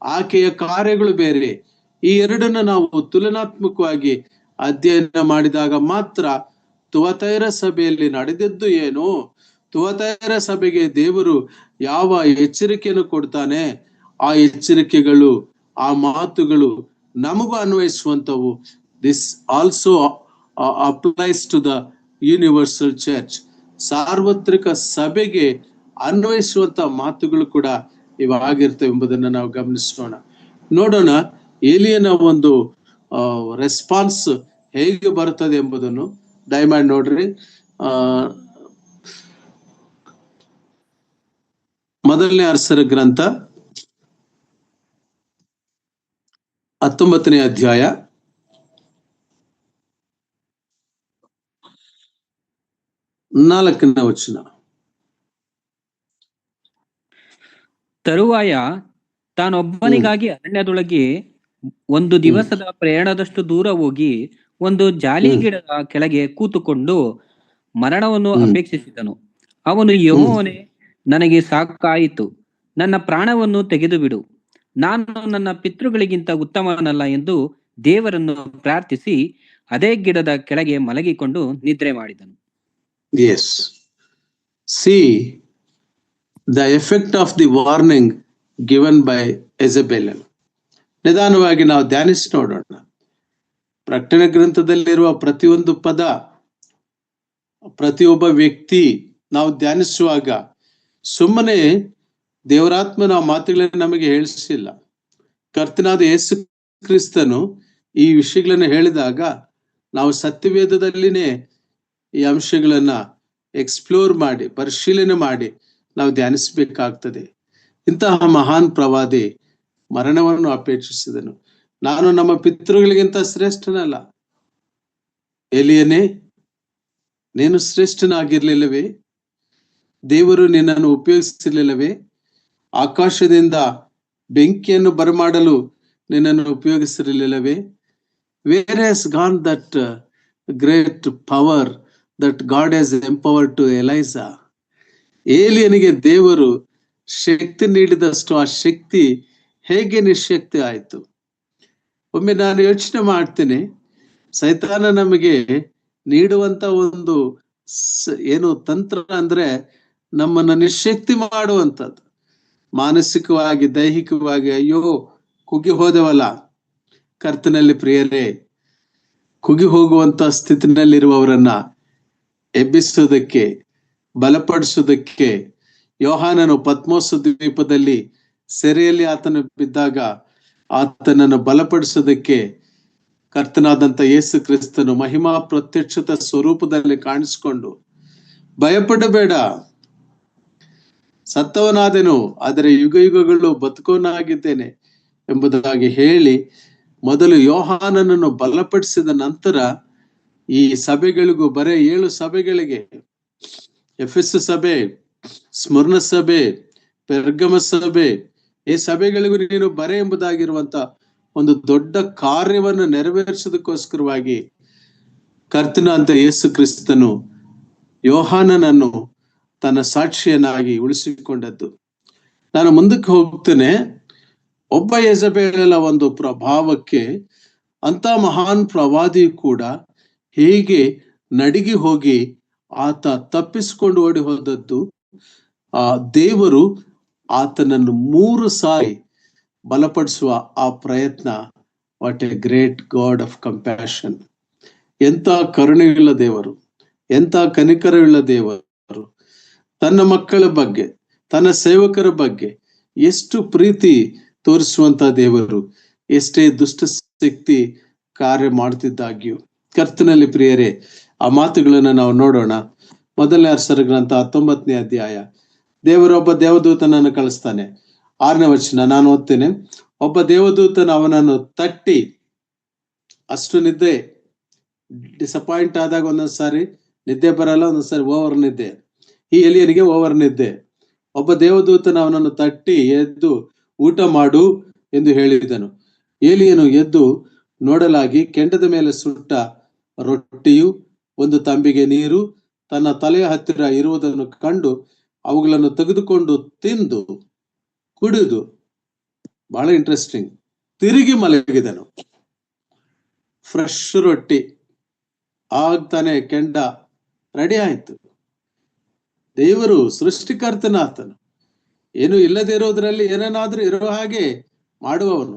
ಆಕೆಯ ಕಾರ್ಯಗಳು ಬೇರೆ. ಈ ಎರಡನ್ನ ನಾವು ತುಲನಾತ್ಮಕವಾಗಿ ಅಧ್ಯಯನ ಮಾಡಿದಾಗ ಮಾತ್ರ ತುವತೈರ ಸಭೆಯಲ್ಲಿ ನಡೆದದ್ದು ಏನು, ತುವತೈರ ಸಭೆಗೆ ದೇವರು ಯಾವ ಎಚ್ಚರಿಕೆಯನ್ನು ಕೊಡ್ತಾನೆ, ಆ ಎಚ್ಚರಿಕೆಗಳು, ಆ ಮಾತುಗಳು ನಮಗೂ ಅನ್ವಯಿಸುವಂತವು. This also applies to the universal church. ಸಾರ್ವತ್ರಿಕ ಸಭೆಗೆ ಅನ್ವಯಿಸುವಂತ ಮಾತುಗಳು ಕೂಡ ಇವಾಗಿರ್ತವೆ ಎಂಬುದನ್ನು ನಾವು ಗಮನಿಸೋಣ. ನೋಡೋಣ ಏಲಿಯನ ಒಂದು ರೆಸ್ಪಾನ್ಸ್ ಹೇಗೆ ಬರ್ತದೆ ಎಂಬುದನ್ನು ದಯಮಾಡಿ ನೋಡ್ರಿ. ಮೊದಲನೇ ಅರಸರ ಗ್ರಂಥ 19ನೇ ಅಧ್ಯಾಯ 4ನೇ ವಚನ. ತರುವಾಯ ತಾನೊಬ್ಬನಿಗಾಗಿ ಅರಣ್ಯದೊಳಗೆ ಒಂದು ದಿವಸದ ಪ್ರಯಾಣದಷ್ಟು ದೂರ ಹೋಗಿ ಒಂದು ಜಾಲಿ ಗಿಡದ ಕೆಳಗೆ ಕೂತುಕೊಂಡು ಮರಣವನ್ನು ಅಪೇಕ್ಷಿಸಿದನು. ಅವನು, ಯೆಹೋವನೇ, ನನಗೆ ಸಾಕಾಯಿತು, ನನ್ನ ಪ್ರಾಣವನ್ನು ತೆಗೆದು ಬಿಡು, ನಾನು ನನ್ನ ಪಿತೃಗಳಿಗಿಂತ ಉತ್ತಮನಲ್ಲ ಎಂದು ದೇವರನ್ನು ಪ್ರಾರ್ಥಿಸಿ ಅದೇ ಗಿಡದ ಕೆಳಗೆ ಮಲಗಿಕೊಂಡು ನಿದ್ರೆ ಮಾಡಿದನು. Yes. See the effect of the warning given by Jezebel. ನಿಧಾನವಾಗಿ ನಾವು ಧ್ಯಾನಿಸಿ ನೋಡೋಣ. ಪ್ರಕಟಣೆ ಗ್ರಂಥದಲ್ಲಿರುವ ಪ್ರತಿಯೊಂದು ಪದ, ಪ್ರತಿಯೊಬ್ಬ ವ್ಯಕ್ತಿ ನಾವು ಧ್ಯಾನಿಸುವಾಗ ಸುಮ್ಮನೆ ದೇವರಾತ್ಮನ ಮಾತುಗಳನ್ನು ನಮಗೆ ಹೇಳಿಸಿಲ್ಲ. ಕರ್ತನಾದ ಯೇಸು ಕ್ರಿಸ್ತನು ಈ ವಿಷಯಗಳನ್ನು ಹೇಳಿದಾಗ ನಾವು ಸತ್ಯವೇದದಲ್ಲಿನೇ ಈ ಅಂಶಗಳನ್ನ ಎಕ್ಸ್ಪ್ಲೋರ್ ಮಾಡಿ, ಪರಿಶೀಲನೆ ಮಾಡಿ ನಾವು ಧ್ಯಾನಿಸಬೇಕಾಗ್ತದೆ. ಇಂತಹ ಮಹಾನ್ ಪ್ರವಾದಿ ಮರಣವನ್ನು ಅಪೇಕ್ಷಿಸಿದನು. ನಾನು ನಮ್ಮ ಪಿತೃಗಳಿಗಿಂತ ಶ್ರೇಷ್ಠನಲ್ಲ. ಎಲಿಯನೇ, ನೀನು ಶ್ರೇಷ್ಠನಾಗಿರ್ಲಿಲ್ಲವೇ? ದೇವರು ನಿನ್ನನ್ನು ಉಪಯೋಗಿಸಲಿಲ್ಲವೇ? ಆಕಾಶದಿಂದ ಬೆಂಕಿಯನ್ನು ಬರಮಾಡಲು ನಿನ್ನನ್ನು ಉಪಯೋಗಿಸಿರಲಿಲ್ಲವೇ? Where has gone that great power that God has empowered to Elijah? ಏಲಿಯನಿಗೆ ದೇವರು ಶಕ್ತಿ ನೀಡಿದಷ್ಟು ಆ ಶಕ್ತಿ ಹೇಗೆ ನಿಶ್ಶಕ್ತಿ ಆಯಿತು? ಒಮ್ಮೆ ನಾನು ಯೋಚನೆ ಮಾಡ್ತೀನಿ, ಸೈತಾನ ನಮಗೆ ನೀಡುವಂತ ಒಂದು ಏನು ತಂತ್ರ ಅಂದ್ರೆ ನಮ್ಮನ್ನ ನಿಶ್ಶಕ್ತಿ ಮಾಡುವಂಥದ್ದು. ಮಾನಸಿಕವಾಗಿ, ದೈಹಿಕವಾಗಿ. ಅಯ್ಯೋ ಕುಗ್ಗಿ ಹೋದವಲ್ಲ. ಕರ್ತನಲ್ಲಿ ಪ್ರಿಯರೇ, ಕುಗ್ಗಿ ಹೋಗುವಂತ ಸ್ಥಿತಿನಲ್ಲಿರುವವರನ್ನ ಎಬ್ಬಿಸುವುದಕ್ಕೆ, ಬಲಪಡಿಸುವುದಕ್ಕೆ, ಯೋಹಾನನು ಪತ್ಮೋಸ್ ದ್ವೀಪದಲ್ಲಿ ಸೆರೆಯಲ್ಲಿ ಆತನು ಬಿದ್ದಾಗ ಆತನನ್ನು ಬಲಪಡಿಸೋದಕ್ಕೆ ಕರ್ತನಾದಂತ ಯೇಸು ಕ್ರಿಸ್ತನು ಮಹಿಮಾ ಪ್ರತ್ಯಕ್ಷತ ಸ್ವರೂಪದಲ್ಲಿ ಕಾಣಿಸಿಕೊಂಡು, ಭಯಪಡಬೇಡ, ಸತ್ತವನಾದೆನು ಆದರೆ ಯುಗ ಯುಗಗಳು ಬದುಕೋನಾಗಿದ್ದೇನೆ ಎಂಬುದಾಗಿ ಹೇಳಿ ಮೊದಲು ಯೋಹಾನನನ್ನು ಬಲಪಡಿಸಿದ ನಂತರ ಈ ಸಭೆಗಳಿಗೂ, ಬರೇ 7 ಸಭೆಗಳಿಗೆ, ಎಫೆಸ ಸಭೆ, ಸ್ಮರ್ಣ ಸಭೆ, ಪೆರ್ಗಮ ಸಭೆ, ಈ ಸಭೆಗಳಿಗೂ ನೀನು ಬರೆ ಎಂಬುದಾಗಿರುವಂತ ಒಂದು ದೊಡ್ಡ ಕಾರ್ಯವನ್ನು ನೆರವೇರಿಸೋದಕ್ಕೋಸ್ಕರವಾಗಿ ಕರ್ತನಾದ ಯೇಸು ಕ್ರಿಸ್ತನು ಯೋಹಾನನನ್ನು ತನ್ನ ಸಾಕ್ಷಿಯನ್ನಾಗಿ ಉಳಿಸಿಕೊಂಡದ್ದು. ನಾನು ಮುಂದಕ್ಕೆ ಹೋಗ್ತೇನೆ. ಒಬ್ಬ ಯೆಜಬೇಲಳ ಒಂದು ಪ್ರಭಾವಕ್ಕೆ ಅಂತ ಮಹಾನ್ ಪ್ರವಾದಿ ಕೂಡ ಹೇಗೆ ನಡಿಗೆ ಹೋಗಿ ಆತ ತಪ್ಪಿಸಿಕೊಂಡು ಓಡಿ ಹೋದದ್ದು. ಆ ದೇವರು ಆತನನ್ನು 3 ಸಾರಿ ಬಲಪಡಿಸುವ ಆ ಪ್ರಯತ್ನ. What A great god of compassion! ಎಂತ ಕರುಣೆಯುಳ್ಳ ದೇವರು, ಎಂತ ಕನಿಕರವುಳ್ಳ ದೇವರು. ತನ್ನ ಮಕ್ಕಳ ಬಗ್ಗೆ, ತನ್ನ ಸೇವಕರ ಬಗ್ಗೆ ಎಷ್ಟು ಪ್ರೀತಿ ತೋರಿಸುವಂತ ದೇವರು, ಎಷ್ಟೇ ದುಷ್ಟ ಶಕ್ತಿ ಕಾರ್ಯ ಮಾಡ್ತಿದ್ದಾಗ್ಯೂ. ಕರ್ತನಲ್ಲಿ ಪ್ರಿಯರೇ, ಆ ಮಾತುಗಳನ್ನು ನಾವು ನೋಡೋಣ. ಮೊದಲನೇ ಅರಸರ ಗ್ರಂಥ 19ನೇ ಅಧ್ಯಾಯ. ದೇವರೊಬ್ಬ ದೇವದೂತನನ್ನು ಕಳಿಸ್ತಾನೆ. 6ನೇ ವಚನ ನಾನು ಓದ್ತೇನೆ. ಒಬ್ಬ ದೇವದೂತನ ಅವನನ್ನು ತಟ್ಟಿ, ಅಷ್ಟು ನಿದ್ದೆ, ಡಿಸಪಾಯಿಂಟ್ ಆದಾಗ ಒಂದೊಂದ್ಸಾರಿ ನಿದ್ದೆ ಬರಲ್ಲ, ಒಂದೊಂದ್ಸಾರಿ ಓವರ್ ನಿದ್ದೆ. ಈ ಎಲಿಯನಿಗೆ ಓವರ್ ನಿದ್ದೆ. ಒಬ್ಬ ದೇವದೂತನ ಅವನನ್ನು ತಟ್ಟಿ, ಎದ್ದು ಊಟ ಮಾಡು ಎಂದು ಹೇಳಿದನು. ಏಲಿಯನು ಎದ್ದು ನೋಡಲಾಗಿ ಕೆಂಡದ ಮೇಲೆ ಸುಟ್ಟ ರೊಟ್ಟಿಯು 1 ತಂಬಿಗೆ ನೀರು ತನ್ನ ತಲೆಯ ಹತ್ತಿರ ಇರುವುದನ್ನು ಕಂಡು ಅವುಗಳನ್ನು ತೆಗೆದುಕೊಂಡು ತಿಂದು ಕುಡಿದು, ಬಹಳ ಇಂಟ್ರೆಸ್ಟಿಂಗ್, ತಿರುಗಿ ಮಲಗಿದನು. ಫ್ರೆಶ್ ರೊಟ್ಟಿ ಆಗ್ತಾನೆ, ಕೆಂಡ ರೆಡಿ ಆಯ್ತು. ದೇವರು ಸೃಷ್ಟಿಕರ್ತನ ಆತನು. ಏನು ಇಲ್ಲದೆ ಇರೋದ್ರಲ್ಲಿ ಏನೇನಾದ್ರೂ ಇರೋ ಹಾಗೆ ಮಾಡುವವನು.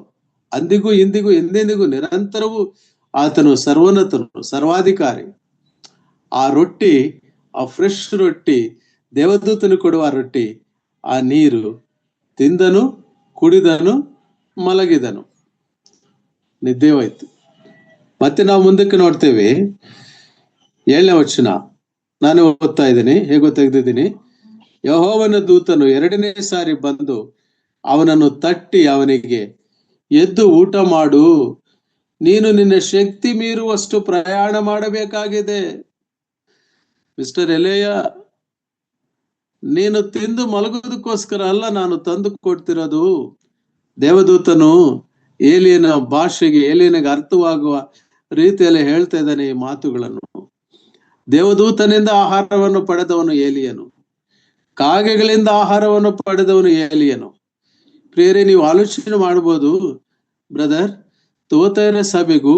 ಅಂದಿಗೂ ಇಂದಿಗೂ ಎಂದೆಂದಿಗೂ ನಿರಂತರವೂ ಆತನು ಸರ್ವೋನ್ನತನು, ಸರ್ವಾಧಿಕಾರಿ. ಆ ರೊಟ್ಟಿ, ಆ ಫ್ರೆಶ್ ರೊಟ್ಟಿ, ದೇವದೂತನು ಕೊಡುವ ರೊಟ್ಟಿ, ಆ ನೀರು ತಿಂದನು, ಕುಡಿದನು, ಮಲಗಿದನು, ನಿದ್ದೆ ಹೋಯ್ತು. ಮತ್ತೆ ನಾವು ಮುಂದಕ್ಕೆ ನೋಡ್ತೇವೆ. 7ನೇ ವಚನ ನಾನು ಓದ್ತಾ ಇದ್ದೀನಿ, ಹೇಗೋ ತೆಗೆದಿದ್ದೀನಿ. ಯೆಹೋವನ ದೂತನು 2ನೇ ಸಾರಿ ಬಂದು ಅವನನ್ನು ತಟ್ಟಿ ಅವನಿಗೆ, ಎದ್ದು ಊಟ ಮಾಡು, ನೀನು ನಿನ್ನ ಶಕ್ತಿ ಮೀರುವಷ್ಟು ಪ್ರಯಾಣ ಮಾಡಬೇಕಾಗಿದೆ. ಮಿಸ್ಟರ್ ಎಲೆಯ, ನೀನು ತಿಂದು ಮಲಗೋದಕ್ಕೋಸ್ಕರ ಅಲ್ಲ ನಾನು ತಂದು ಕೊಡ್ತಿರೋದು. ದೇವದೂತನು ಏಲಿಯನ ಭಾಷೆಗೆ, ಏಲಿಯನಿಗೆ ಅರ್ಥವಾಗುವ ರೀತಿಯಲ್ಲಿ ಹೇಳ್ತಾ ಇದ್ದಾನೆ ಈ ಮಾತುಗಳನ್ನು. ದೇವದೂತನಿಂದ ಆಹಾರವನ್ನು ಪಡೆದವನು ಏಲಿಯನು, ಕಾಗೆಗಳಿಂದ ಆಹಾರವನ್ನು ಪಡೆದವನು ಏಲಿಯನು. ಪ್ರಿಯರೇ, ನೀವು ಆಲೋಚನೆ ಮಾಡ್ಬೋದು, ಬ್ರದರ್, ತುವತೈರ ಸಭೆಗೂ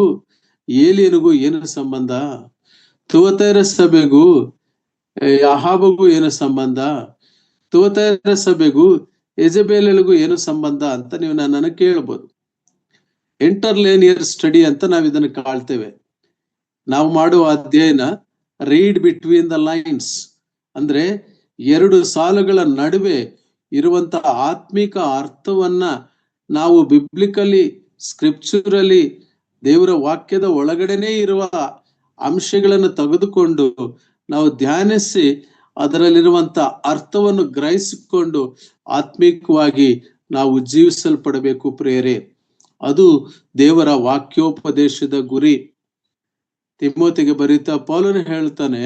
ಏಲಿಯನಿಗೂ ಏನು ಸಂಬಂಧ? ತುವತೈರ ಸಭೆಗೂ ಅಹಾಬಗೂ ಏನು ಸಂಬಂಧ? ತುವತೈರ ಸಭೆಗೂ ಯೆಜಬೇಲಳಿಗೂ ಏನು ಸಂಬಂಧ ಅಂತ ನೀವು ನನ್ನನ್ನು ಕೇಳ್ಬೋದು. ಇಂಟರ್ಲೇನಿಯರ್ ಸ್ಟಡಿ ಅಂತ ನಾವು ಇದನ್ನು ಕಾಳ್ತೇವೆ. ನಾವು ಮಾಡುವ ಅಧ್ಯಯನ ರೀಡ್ ಬಿಟ್ವೀನ್ ದ ಲೈನ್ಸ್, ಅಂದ್ರೆ 2 ಸಾಲುಗಳ ನಡುವೆ ಇರುವಂತಹ ಆತ್ಮಿಕ ಅರ್ಥವನ್ನ ನಾವು ಬಿಬ್ಲಿಕಲಿ, ಸ್ಕ್ರಿಪ್ಚುರಲಿ, ದೇವರ ವಾಕ್ಯದ ಒಳಗಡೆನೆ ಇರುವ ಅಂಶಗಳನ್ನು ತೆಗೆದುಕೊಂಡು ನಾವು ಧ್ಯಾನಿಸಿ ಅದರಲ್ಲಿರುವಂತ ಅರ್ಥವನ್ನು ಗ್ರಹಿಸಿಕೊಂಡು ಆತ್ಮಿಕವಾಗಿ ನಾವು ಜೀವಿಸಲ್ಪಡಬೇಕು ಪ್ರಿಯರೇ. ಅದು ದೇವರ ವಾಕ್ಯೋಪದೇಶದ ಗುರಿ. ತಿಮೋತಿಗೆ ಬರೀತಾ ಪೌಲನು ಹೇಳ್ತಾನೆ,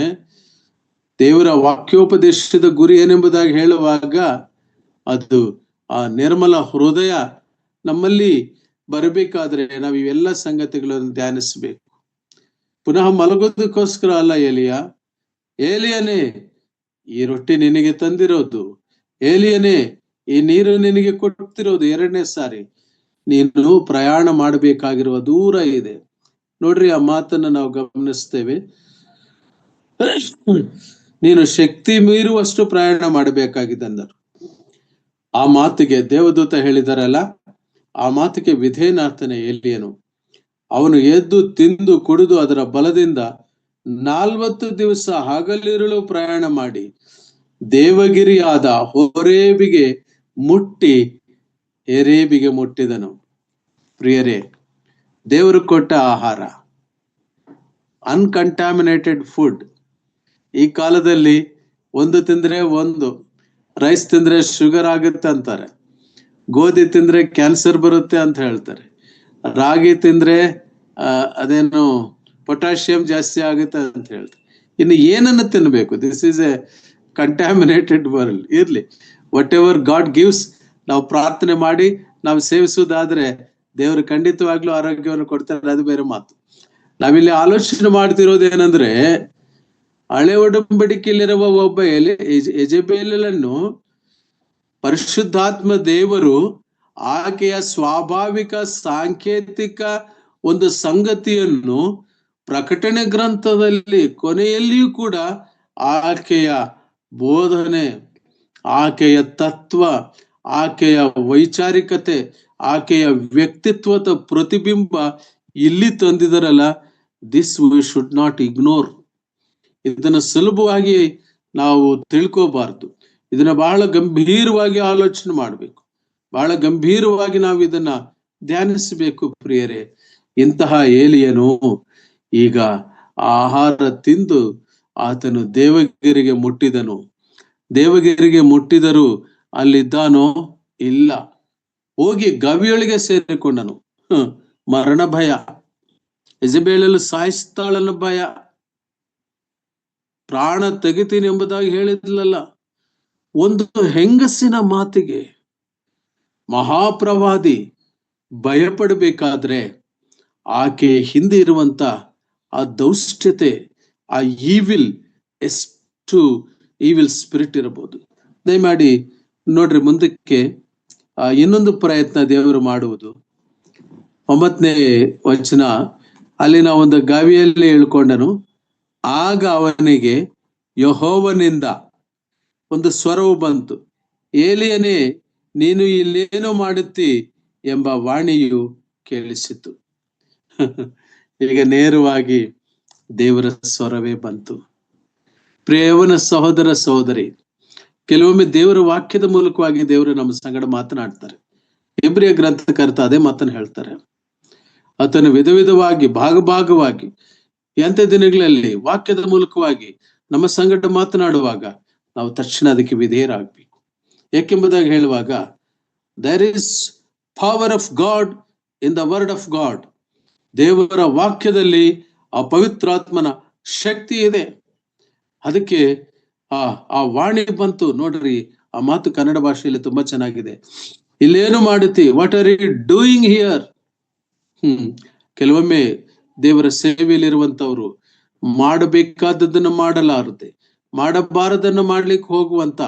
ದೇವರ ವಾಕ್ಯೋಪದೇಶದ ಗುರಿ ಏನೆಂಬುದಾಗಿ ಹೇಳುವಾಗ ಅದು ಆ ನಿರ್ಮಲ ಹೃದಯ ನಮ್ಮಲ್ಲಿ ಬರಬೇಕಾದ್ರೆ ನಾವು ಇವೆಲ್ಲ ಸಂಗತಿಗಳನ್ನು ಧ್ಯಾನಿಸಬೇಕು. ಪುನಃ ಮಲಗೋದಕ್ಕೋಸ್ಕರ ಅಲ್ಲ ಏಲಿಯನೇ ಈ ರೊಟ್ಟಿ ನಿನಗೆ ತಂದಿರೋದು, ಏಲಿಯನೇ ಈ ನೀರು ನಿನಗೆ ಕೊಡ್ತಿರೋದು 2ನೇ ಸಾರಿ, ನೀನು ಪ್ರಯಾಣ ಮಾಡಬೇಕಾಗಿರುವ ದೂರ ಇದೆ. ನೋಡ್ರಿ, ಆ ಮಾತನ್ನ ನಾವು ಗಮನಿಸ್ತೇವೆ. ನೀನು ಶಕ್ತಿ ಮೀರುವಷ್ಟು ಪ್ರಯಾಣ ಮಾಡಬೇಕಾಗಿದ್ದಂದರು. ಆ ಮಾತಿಗೆ ದೇವದೂತ ಹೇಳಿದಾರಲ್ಲ, ಆ ಮಾತಿಗೆ ವಿಧೇಯನಾಗ್ತಾನೆ ಏಲಿಯನು. ಅವನು ಎದ್ದು ತಿಂದು ಕುಡಿದು ಅದರ ಬಲದಿಂದ 40 ದಿವಸ ಹಗಲಿರುಳು ಪ್ರಯಾಣ ಮಾಡಿ ದೇವಗಿರಿಯಾದ ಹೋರೇಬಿಗೆ ಮುಟ್ಟಿದನು. ಪ್ರಿಯರೇ, ದೇವರು ಕೊಟ್ಟ ಆಹಾರ, ಅನ್ಕಂಟಾಮಿನೇಟೆಡ್ ಫುಡ್. ಈ ಕಾಲದಲ್ಲಿ ಒಂದು ತಿಂದ್ರೆ ರೈಸ್ ತಿಂದ್ರೆ ಶುಗರ್ ಆಗುತ್ತೆ ಅಂತಾರೆ, ಗೋಧಿ ತಿಂದ್ರೆ ಕ್ಯಾನ್ಸರ್ ಬರುತ್ತೆ ಅಂತ ಹೇಳ್ತಾರೆ, ರಾಗಿ ತಿಂದ್ರೆ ಅದೇನು ಪೊಟ್ಯಾಷಿಯಂ ಜಾಸ್ತಿ ಆಗುತ್ತೆ ಅಂತ ಹೇಳ್ತಾರೆ. ಇನ್ನು ಏನನ್ನು ತಿನ್ಬೇಕು? This is A contaminated world. ಇರ್ಲಿ, ವಾಟ್ ಎವರ್ ಗಾಡ್ ಗಿವ್ಸ್ ನಾವು ಪ್ರಾರ್ಥನೆ ಮಾಡಿ ನಾವು ಸೇವಿಸುವುದಾದ್ರೆ ದೇವರು ಖಂಡಿತವಾಗ್ಲೂ ಆರೋಗ್ಯವನ್ನು ಕೊಡ್ತಾರೆ, ಅದು ಬೇರೆ ಮಾತು. ನಾವಿಲ್ಲಿ ಆಲೋಚನೆ ಮಾಡ್ತಿರೋದೇನಂದ್ರೆ, ಹಳೆ ಒಡಂಬಡಿಕೆಯಲ್ಲಿರುವ ಒಬ್ಬ ಯೆಜೆಬೇಲನ್ನು ಪರಿಶುದ್ಧಾತ್ಮ ದೇವರು ಆಕೆಯ ಸ್ವಾಭಾವಿಕ ಸಾಂಕೇತಿಕ ಒಂದು ಸಂಗತಿಯನ್ನು ಪ್ರಕಟಣೆ ಗ್ರಂಥದಲ್ಲಿ ಕೊನೆಯಲ್ಲಿಯೂ ಕೂಡ ಆಕೆಯ ಬೋಧನೆ, ಆಕೆಯ ತತ್ವ, ಆಕೆಯ ವೈಚಾರಿಕತೆ, ಆಕೆಯ ವ್ಯಕ್ತಿತ್ವದ ಪ್ರತಿಬಿಂಬ ಇಲ್ಲಿ ತಂದಿದರಲ್ಲ. This we should not ignore. ಇದನ್ನ ಸುಲಭವಾಗಿ ನಾವು ತಿಳ್ಕೋಬಾರ್ದು. ಇದನ್ನ ಬಹಳ ಗಂಭೀರವಾಗಿ ಆಲೋಚನೆ ಮಾಡಬೇಕು, ಬಹಳ ಗಂಭೀರವಾಗಿ ನಾವು ಇದನ್ನ ಧ್ಯಾನಿಸಬೇಕು. ಪ್ರಿಯರೇ, ಇಂತಹ ಏಲಿಯನು ಈಗ ಆಹಾರ ತಿಂದು ಆತನು ದೇವಗಿರಿಗೆ ಮುಟ್ಟಿದನು. ದೇವಗಿರಿಗೆ ಮುಟ್ಟಿದರೂ ಅಲ್ಲಿದ್ದಾನೋ? ಇಲ್ಲ, ಹೋಗಿ ಗವಿಯೊಳಗೆ ಸೇರಿಕೊಂಡನು. ಮರಣ ಭಯ, ಯೆಜೆಬೇಲಳು ಸಾಯಿಸ್ತಾಳನ್ನ ಭಯ, ಪ್ರಾಣ ತೆಗಿತೀನಿ ಎಂಬುದಾಗಿ ಹೇಳಿದ್ಲಲ್ಲ. ಒಂದು ಹೆಂಗಸಿನ ಮಾತಿಗೆ ಮಹಾಪ್ರವಾದಿ ಭಯಪಡಬೇಕಾದ್ರೆ ಆಕೆ ಹಿಂದೆ ಇರುವಂತ ಆ ದೌಷ್ಟ್ಯತೆ, ಆ ಎಷ್ಟು ಈವಿಲ್ ಸ್ಪಿರಿಟ್ ಇರಬಹುದು. ದಯಮಾಡಿ ನೋಡ್ರಿ, ಮುಂದಕ್ಕೆ ಇನ್ನೊಂದು ಪ್ರಯತ್ನ ದೇವರು ಮಾಡುವುದು. 9ನೇ ವಚನ, ಅಲ್ಲಿನ ಒಂದು ಗಾವಿಯಲ್ಲಿ ಇಳ್ಕೊಂಡನು. ಆಗ ಅವನಿಗೆ ಯೆಹೋವನಿಂದ ಒಂದು ಸ್ವರವು ಬಂತು, ಏಲಿಯನೇ, ನೀನು ಇಲ್ಲೇನೋ ಮಾಡುತ್ತಿ ಎಂಬ ವಾಣಿಯು ಕೇಳಿಸಿತು. ಈಗ ನೇರವಾಗಿ ದೇವರ ಸ್ವರವೇ ಬಂತು. ಪ್ರಿಯವನ ಸಹೋದರ ಸಹೋದರಿ, ಕೆಲವೊಮ್ಮೆ ದೇವರ ವಾಕ್ಯದ ಮೂಲಕವಾಗಿ ದೇವರು ನಮ್ಮ ಸಂಗಡ ಮಾತನಾಡ್ತಾರೆ. ಇಬ್ರಿಯ ಗ್ರಂಥಕರ್ತ ಅದೇ ಮಾತನ್ನು ಹೇಳ್ತಾರೆ. ಆತನು ವಿಧ ವಿಧವಾಗಿ ಭಾಗವಾಗಿ ಎಂಥ ದಿನಗಳಲ್ಲಿ ವಾಕ್ಯದ ಮೂಲಕವಾಗಿ ನಮ್ಮ ಸಂಗಡ ಮಾತನಾಡುವಾಗ ನಾವು ತಕ್ಷಣ ಅದಕ್ಕೆ ವಿಧೇಯರಾಗಬೇಕು. ಏಕೆಂಬುದಾಗಿ ಹೇಳುವಾಗ, there is power of God in the word of God. ದೇವರ ವಾಕ್ಯದಲ್ಲಿ ಆ ಪವಿತ್ರಾತ್ಮನ ಶಕ್ತಿ ಇದೆ. ಅದಕ್ಕೆ ಆ ವಾಣಿ ಬಂತು. ನೋಡ್ರಿ, ಆ ಮಾತು ಕನ್ನಡ ಭಾಷೆಯಲ್ಲಿ ತುಂಬಾ ಚೆನ್ನಾಗಿದೆ. ಇಲ್ಲೇನು ಮಾಡುತ್ತಿ, what are you doing here? ಕೆಲವೊಮ್ಮೆ ದೇವರ ಸೇವೆಯಲ್ಲಿರುವಂತವ್ರು ಮಾಡಬೇಕಾದದ್ದನ್ನು ಮಾಡಲಾರದೆ, ಮಾಡಬಾರದನ್ನು ಮಾಡ್ಲಿಕ್ಕೆ ಹೋಗುವಂತ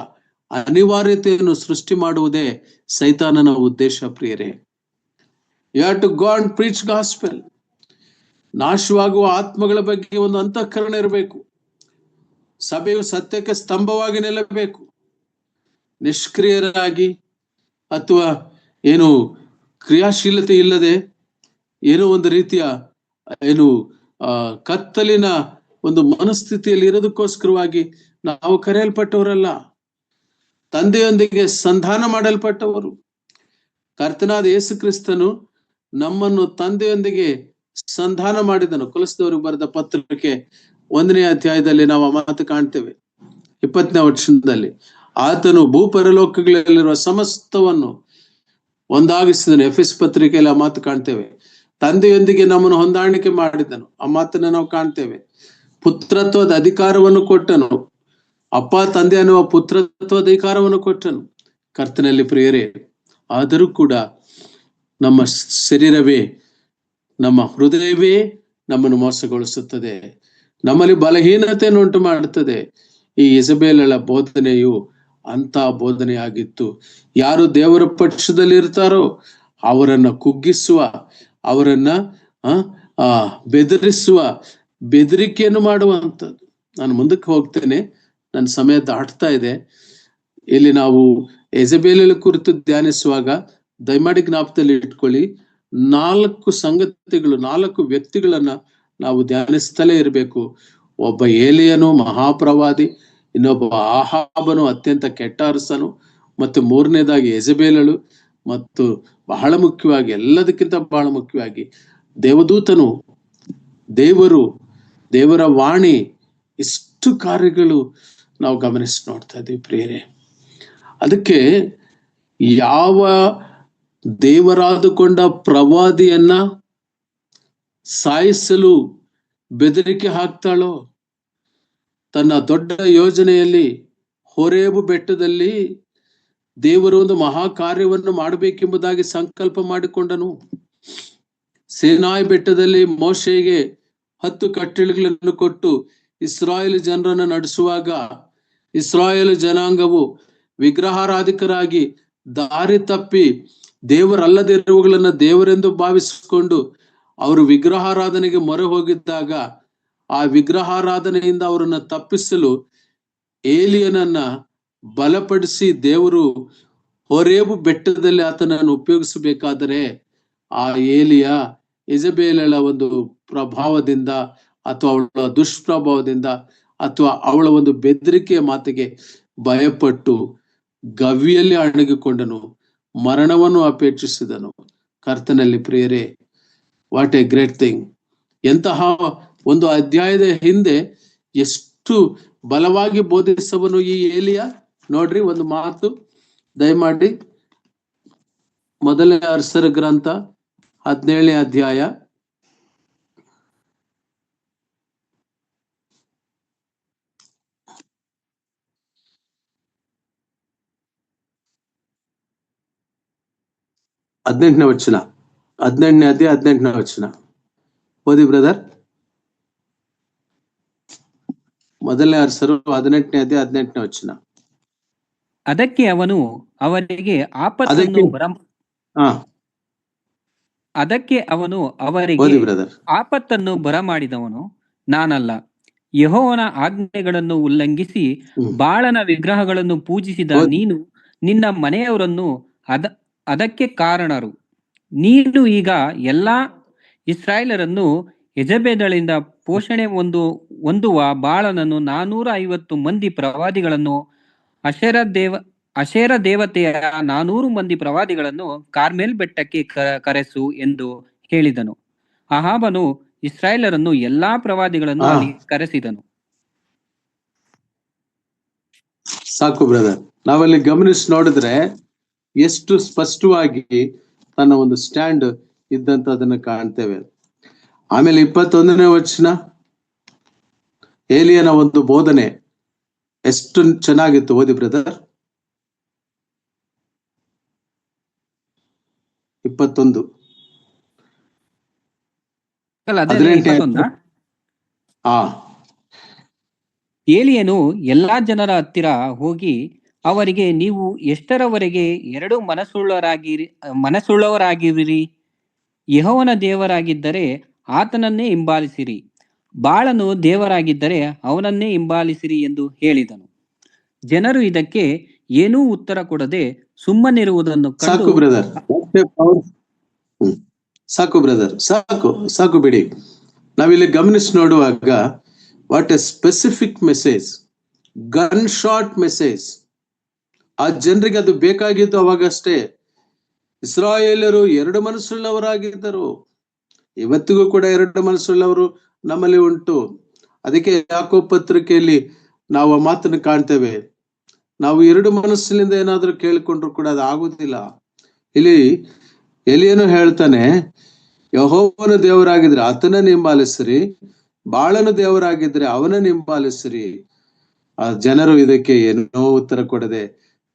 ಅನಿವಾರ್ಯತೆಯನ್ನು ಸೃಷ್ಟಿ ಮಾಡುವುದೇ ಸೈತಾನನ ಉದ್ದೇಶ. ಪ್ರಿಯರೇ, you have to go and preach gospel. ನಾಶವಾಗುವ ಆತ್ಮಗಳ ಬಗ್ಗೆ ಒಂದು ಅಂತಃಕರಣ ಇರಬೇಕು. ಸಭೆಯು ಸತ್ಯಕ್ಕೆ ಸ್ತಂಭವಾಗಿ ನಿಲ್ಲಬೇಕು. ನಿಷ್ಕ್ರಿಯರಾಗಿ ಅಥವಾ ಏನು ಕ್ರಿಯಾಶೀಲತೆ ಇಲ್ಲದೆ ಏನೋ ಒಂದು ರೀತಿಯ ಕತ್ತಲಿನ ಒಂದು ಮನಸ್ಥಿತಿಯಲ್ಲಿ ಇರೋದಕ್ಕೋಸ್ಕರವಾಗಿ ನಾವು ಕರೆಯಲ್ಪಟ್ಟವರಲ್ಲ. ತಂದೆಯೊಂದಿಗೆ ಸಂಧಾನ ಮಾಡಲ್ಪಟ್ಟವರು. ಕರ್ತನಾದ ಯೇಸು ಕ್ರಿಸ್ತನು ನಮ್ಮನ್ನು ತಂದೆಯೊಂದಿಗೆ ಸಂಧಾನ ಮಾಡಿದನು. ಕೊಲೊಸ್ಸದವರಿಗೆ ಬರೆದ ಪತ್ರಕ್ಕೆ 1ನೇ ಅಧ್ಯಾಯದಲ್ಲಿ ನಾವು ಆ ಮಾತು ಕಾಣ್ತೇವೆ. 20ನೇ ವಚನದಲ್ಲಿ ಆತನು ಭೂಪರಲೋಕಗಳಲ್ಲಿರುವ ಸಮಸ್ತವನ್ನು ಒಂದಾಗಿಸಿದನು. ಎಫೆಸ್ ಪತ್ರಿಕೆಯಲ್ಲಿ ಆ ಮಾತು ಕಾಣ್ತೇವೆ. ತಂದೆಯೊಂದಿಗೆ ನಮ್ಮನ್ನು ಹೊಂದಾಣಿಕೆ ಮಾಡಿದನು, ಆ ಮಾತನ್ನ ನಾವು ಕಾಣ್ತೇವೆ. ಪುತ್ರತ್ವದ ಅಧಿಕಾರವನ್ನು ಕೊಟ್ಟನು. ಅಪ್ಪ ತಂದೆ ಅನ್ನುವ ಪುತ್ರತ್ವ ಅಧಿಕಾರವನ್ನು ಕೊಟ್ಟನು. ಕರ್ತನಲ್ಲಿ ಪ್ರಿಯರೇ, ಆದರೂ ಕೂಡ ನಮ್ಮ ಶರೀರವೇ, ನಮ್ಮ ಹೃದಯವೇ ನಮ್ಮನ್ನು ಮೋಸಗೊಳಿಸುತ್ತದೆ, ನಮ್ಮಲ್ಲಿ ಬಲಹೀನತೆಯನ್ನು ಉಂಟು ಮಾಡುತ್ತದೆ. ಈ ಇಸಬೇಲಳ ಬೋಧನೆಯು ಅಂತ ಬೋಧನೆಯಾಗಿತ್ತು. ಯಾರು ದೇವರ ಪಕ್ಷದಲ್ಲಿ ಇರ್ತಾರೋ ಅವರನ್ನ ಕುಗ್ಗಿಸುವ, ಅವರನ್ನ ಬೆದರಿಸುವ, ಬೆದರಿಕೆಯನ್ನು ಮಾಡುವಂಥದ್ದು. ನಾನು ಮುಂದಕ್ಕೆ ಹೋಗ್ತೇನೆ, ನನ್ನ ಸಮಯ ದಾಟ್ತಾ ಇದೆ. ಇಲ್ಲಿ ನಾವು ಯೆಜಬೇಲಳ ಕುರಿತು ಧ್ಯಾನಿಸುವಾಗ ದಯಮಾಡಿ ಜ್ಞಾಪಕದಲ್ಲಿ ಇಟ್ಕೊಳ್ಳಿ, 4 ಸಂಗತಿಗಳು, 4 ವ್ಯಕ್ತಿಗಳನ್ನ ನಾವು ಧ್ಯಾನಿಸ್ತಲೇ ಇರಬೇಕು. ಒಬ್ಬ ಏಲಿಯನು ಮಹಾಪ್ರವಾದಿ, ಇನ್ನೊಬ್ಬ ಆಹಾಬನು ಅತ್ಯಂತ ಕೆಟ್ಟ ಅರಸನು, ಮತ್ತು 3ನೇದಾಗಿ ಯೆಜಬೇಲಳು, ಮತ್ತು ಬಹಳ ಮುಖ್ಯವಾಗಿ, ಎಲ್ಲದಕ್ಕಿಂತ ಬಹಳ ಮುಖ್ಯವಾಗಿ ದೇವದೂತನು, ದೇವರ ವಾಣಿ. ಇಷ್ಟು ಕಾರ್ಯಗಳು ನಾವು ಗಮನಿಸಿ ನೋಡ್ತಾ ಇದ್ದೀವಿ ಪ್ರಿಯರೇ. ಅದಕ್ಕೆ ಯಾವ ದೇವರಾದುಕೊಂಡ ಪ್ರವಾದಿಯನ್ನ ಸಾಯಿಸಲು ಬೆದರಿಕೆ ಹಾಕ್ತಾಳೋ, ತನ್ನ ದೊಡ್ಡ ಯೋಜನೆಯಲ್ಲಿ ಹೋರೇಬು ಬೆಟ್ಟದಲ್ಲಿ ದೇವರು ಒಂದು ಮಹಾ ಕಾರ್ಯವನ್ನು ಮಾಡಬೇಕೆಂಬುದಾಗಿ ಸಂಕಲ್ಪ ಮಾಡಿಕೊಂಡನು. ಸೇನಾಯಿ ಬೆಟ್ಟದಲ್ಲಿ ಮೋಶೆಗೆ 10 ಕಟ್ಟಳೆಗಳನ್ನು ಕೊಟ್ಟು ಇಸ್ರಾಯೇಲ್ ಜನರನ್ನು ನಡೆಸುವಾಗ, ಇಸ್ರಾಯೇಲ್ ಜನಾಂಗವು ವಿಗ್ರಹಾರಾಧಿಕರಾಗಿ ದಾರಿ ತಪ್ಪಿ ದೇವರಲ್ಲದಿರುವುಗಳನ್ನ ದೇವರೆಂದು ಭಾವಿಸಿಕೊಂಡು ಅವರು ವಿಗ್ರಹಾರಾಧನೆಗೆ ಮೊರೆ ಹೋಗಿದ್ದಾಗ, ಆ ವಿಗ್ರಹಾರಾಧನೆಯಿಂದ ಅವರನ್ನ ತಪ್ಪಿಸಲು ಏಲಿಯನನ್ನ ಬಲಪಡಿಸಿ ದೇವರು ಹೋರೇಬು ಬೆಟ್ಟದಲ್ಲಿ ಆತನನ್ನು ಉಪಯೋಗಿಸಬೇಕಾದರೆ, ಆ ಏಲಿಯ ಇಜಬೇಲಳ ಒಂದು ಪ್ರಭಾವದಿಂದ ಅಥವಾ ಅವಳ ದುಷ್ಪ್ರಭಾವದಿಂದ ಅಥವಾ ಅವಳ ಒಂದು ಬೆದರಿಕೆಯ ಮಾತಿಗೆ ಭಯಪಟ್ಟು ಗವಿಯಲ್ಲಿ ಅಣಗಿಕೊಂಡನು, ಮರಣವನ್ನು ಅಪೇಕ್ಷಿಸಿದನು. ಕರ್ತನಲ್ಲಿ ಪ್ರಿಯರೇ, ವಾಟ್ ಎ ಗ್ರೇಟ್ ಥಿಂಗ್! ಎಂತಹ ಒಂದು ಅಧ್ಯಾಯದ ಹಿಂದೆ ಎಷ್ಟು ಬಲವಾಗಿ ಬೋಧಿಸವನು ಈ ಏಲಿಯ. ನೋಡ್ರಿ, ಒಂದು ಮಾತು ದಯಮಾಡಿ, ಮೊದಲನೇ ಅರಸರ ಗ್ರಂಥ 17ನೇ ಅಧ್ಯಾಯ 18ನೇ ವಚನ. 18ನೇ ಅಧ್ಯಾಯ 18ನೇ ವಚನ ಓದಿ ಬ್ರದರ್. ಮೊದಲನೇ ಅರಸರು 18ನೇ ಅಧ್ಯಾಯ 18ನೇ ವಚನ. ಅದಕ್ಕೆ ಅವನು ಅವರಿಗೆ ಆಪತ್ತನ್ನು ಬರಮಾಡಿದವನು ನಾನಲ್ಲ, ಯೆಹೋವನ ಆಜ್ಞೆಗಳನ್ನು ಉಲ್ಲಂಘಿಸಿ ಬಾಳನ ವಿಗ್ರಹಗಳನ್ನು ಪೂಜಿಸಿದ ನೀನು ನಿನ್ನ ಮನೆಯವರನ್ನು ಅದಕ್ಕೆ ಕಾರಣರು. ನೀನು ಈಗ ಎಲ್ಲಾ ಇಸ್ರಾಯೇಲರನ್ನು ಯೆಜಬೇಲಳಿಂದ ಪೋಷಣೆ ಹೊಂದುವ ಬಾಳನನ್ನು 450 ಮಂದಿ ಪ್ರವಾದಿಗಳನ್ನು, ಅಶೇರ ದೇವತೆಯ 400 ಮಂದಿ ಪ್ರವಾದಿಗಳನ್ನು ಕಾರ್ಮೆಲ್ ಬೆಟ್ಟಕ್ಕೆ ಕರೆಸು ಎಂದು ಹೇಳಿದನು. ಅಹಾಬನು ಇಸ್ರಾಯೇಲರನ್ನು ಎಲ್ಲಾ ಪ್ರವಾದಿಗಳನ್ನು ಅಲ್ಲಿ ಕರೆಸಿದನು. ಸಾಕು ಬ್ರದರ್. ನಾವಲ್ಲಿ ಗಮನಿಸಿ ನೋಡಿದ್ರೆ ಎಷ್ಟು ಸ್ಪಷ್ಟವಾಗಿ ತನ್ನ ಒಂದು ಸ್ಟ್ಯಾಂಡ್ ಇದ್ದಂತದನ್ನ ಕಾಣ್ತೇವೆ. ಆಮೇಲೆ 21ನೇ ವಚನ, ಏಲಿಯನ ಒಂದು ಬೋಧನೆ ಎಷ್ಟು ಚೆನ್ನಾಗಿತ್ತು. ಓದಿ ಬ್ರದರ್. 21. ಏಲಿಯನು ಎಲ್ಲಾ ಜನರ ಹತ್ತಿರ ಹೋಗಿ ಅವರಿಗೆ, ನೀವು ಎಷ್ಟರವರೆಗೆ 2 ಮನಸ್ಸುಳ್ಳವರಾಗಿರಿ? ಯೆಹೋವನ ದೇವರಾಗಿದ್ದರೆ ಆತನನ್ನೇ ಹಿಂಬಾಲಿಸಿರಿ, ಬಾಳನು ದೇವರಾಗಿದ್ದರೆ ಅವನನ್ನೇ ಹಿಂಬಾಲಿಸಿರಿ ಎಂದು ಹೇಳಿದನು. ಜನರು ಇದಕ್ಕೆ ಏನೂ ಉತ್ತರ ಕೊಡದೆ ಸುಮ್ಮನಿರುವುದನ್ನು ಕಂಡು, ಸಾಕು ಬ್ರದರ್, ಸಾಕು ಬಿಡಿ. ನಾವಿಲ್ಲಿ ಗಮನಿಸಿ ನೋಡುವಾಗ what A specific message, gun shot message. ಆ ಜನರಿಗೆ ಅದು ಬೇಕಾಗಿದ್ದು ಅವಾಗಷ್ಟೇ. ಇಸ್ರಾಯೇಲರು 2 ಮನಸ್ಸುಳ್ಳವರಾಗಿದ್ದರು. ಇವತ್ತಿಗೂ ಕೂಡ 2 ಮನಸ್ಸುಳ್ಳವರು ನಮ್ಮಲ್ಲಿ ಉಂಟು. ಅದಕ್ಕೆ ಯಾಕೋಬ ಪತ್ರಿಕೆಯಲ್ಲಿ ನಾವು ಆ ಮಾತನ್ನು ಕಾಣ್ತೇವೆ. ನಾವು 2 ಮನಸ್ಸಿನಿಂದ ಏನಾದ್ರೂ ಕೇಳಿಕೊಂಡ್ರು ಕೂಡ ಅದು ಆಗುದಿಲ್ಲ. ಇಲ್ಲಿ ಎಲಿಯನು ಹೇಳ್ತಾನೆ, ಯೆಹೋವನ ದೇವರಾಗಿದ್ರೆ ಆತನ ಹಿಂಬಾಲಿಸ್ರಿ, ಬಾಳನ ದೇವರಾಗಿದ್ರೆ ಅವನ ಹಿಂಬಾಲಿಸ್ರಿ. ಆ ಜನರು ಇದಕ್ಕೆ ಏನೋ ಉತ್ತರ ಕೊಡದೆ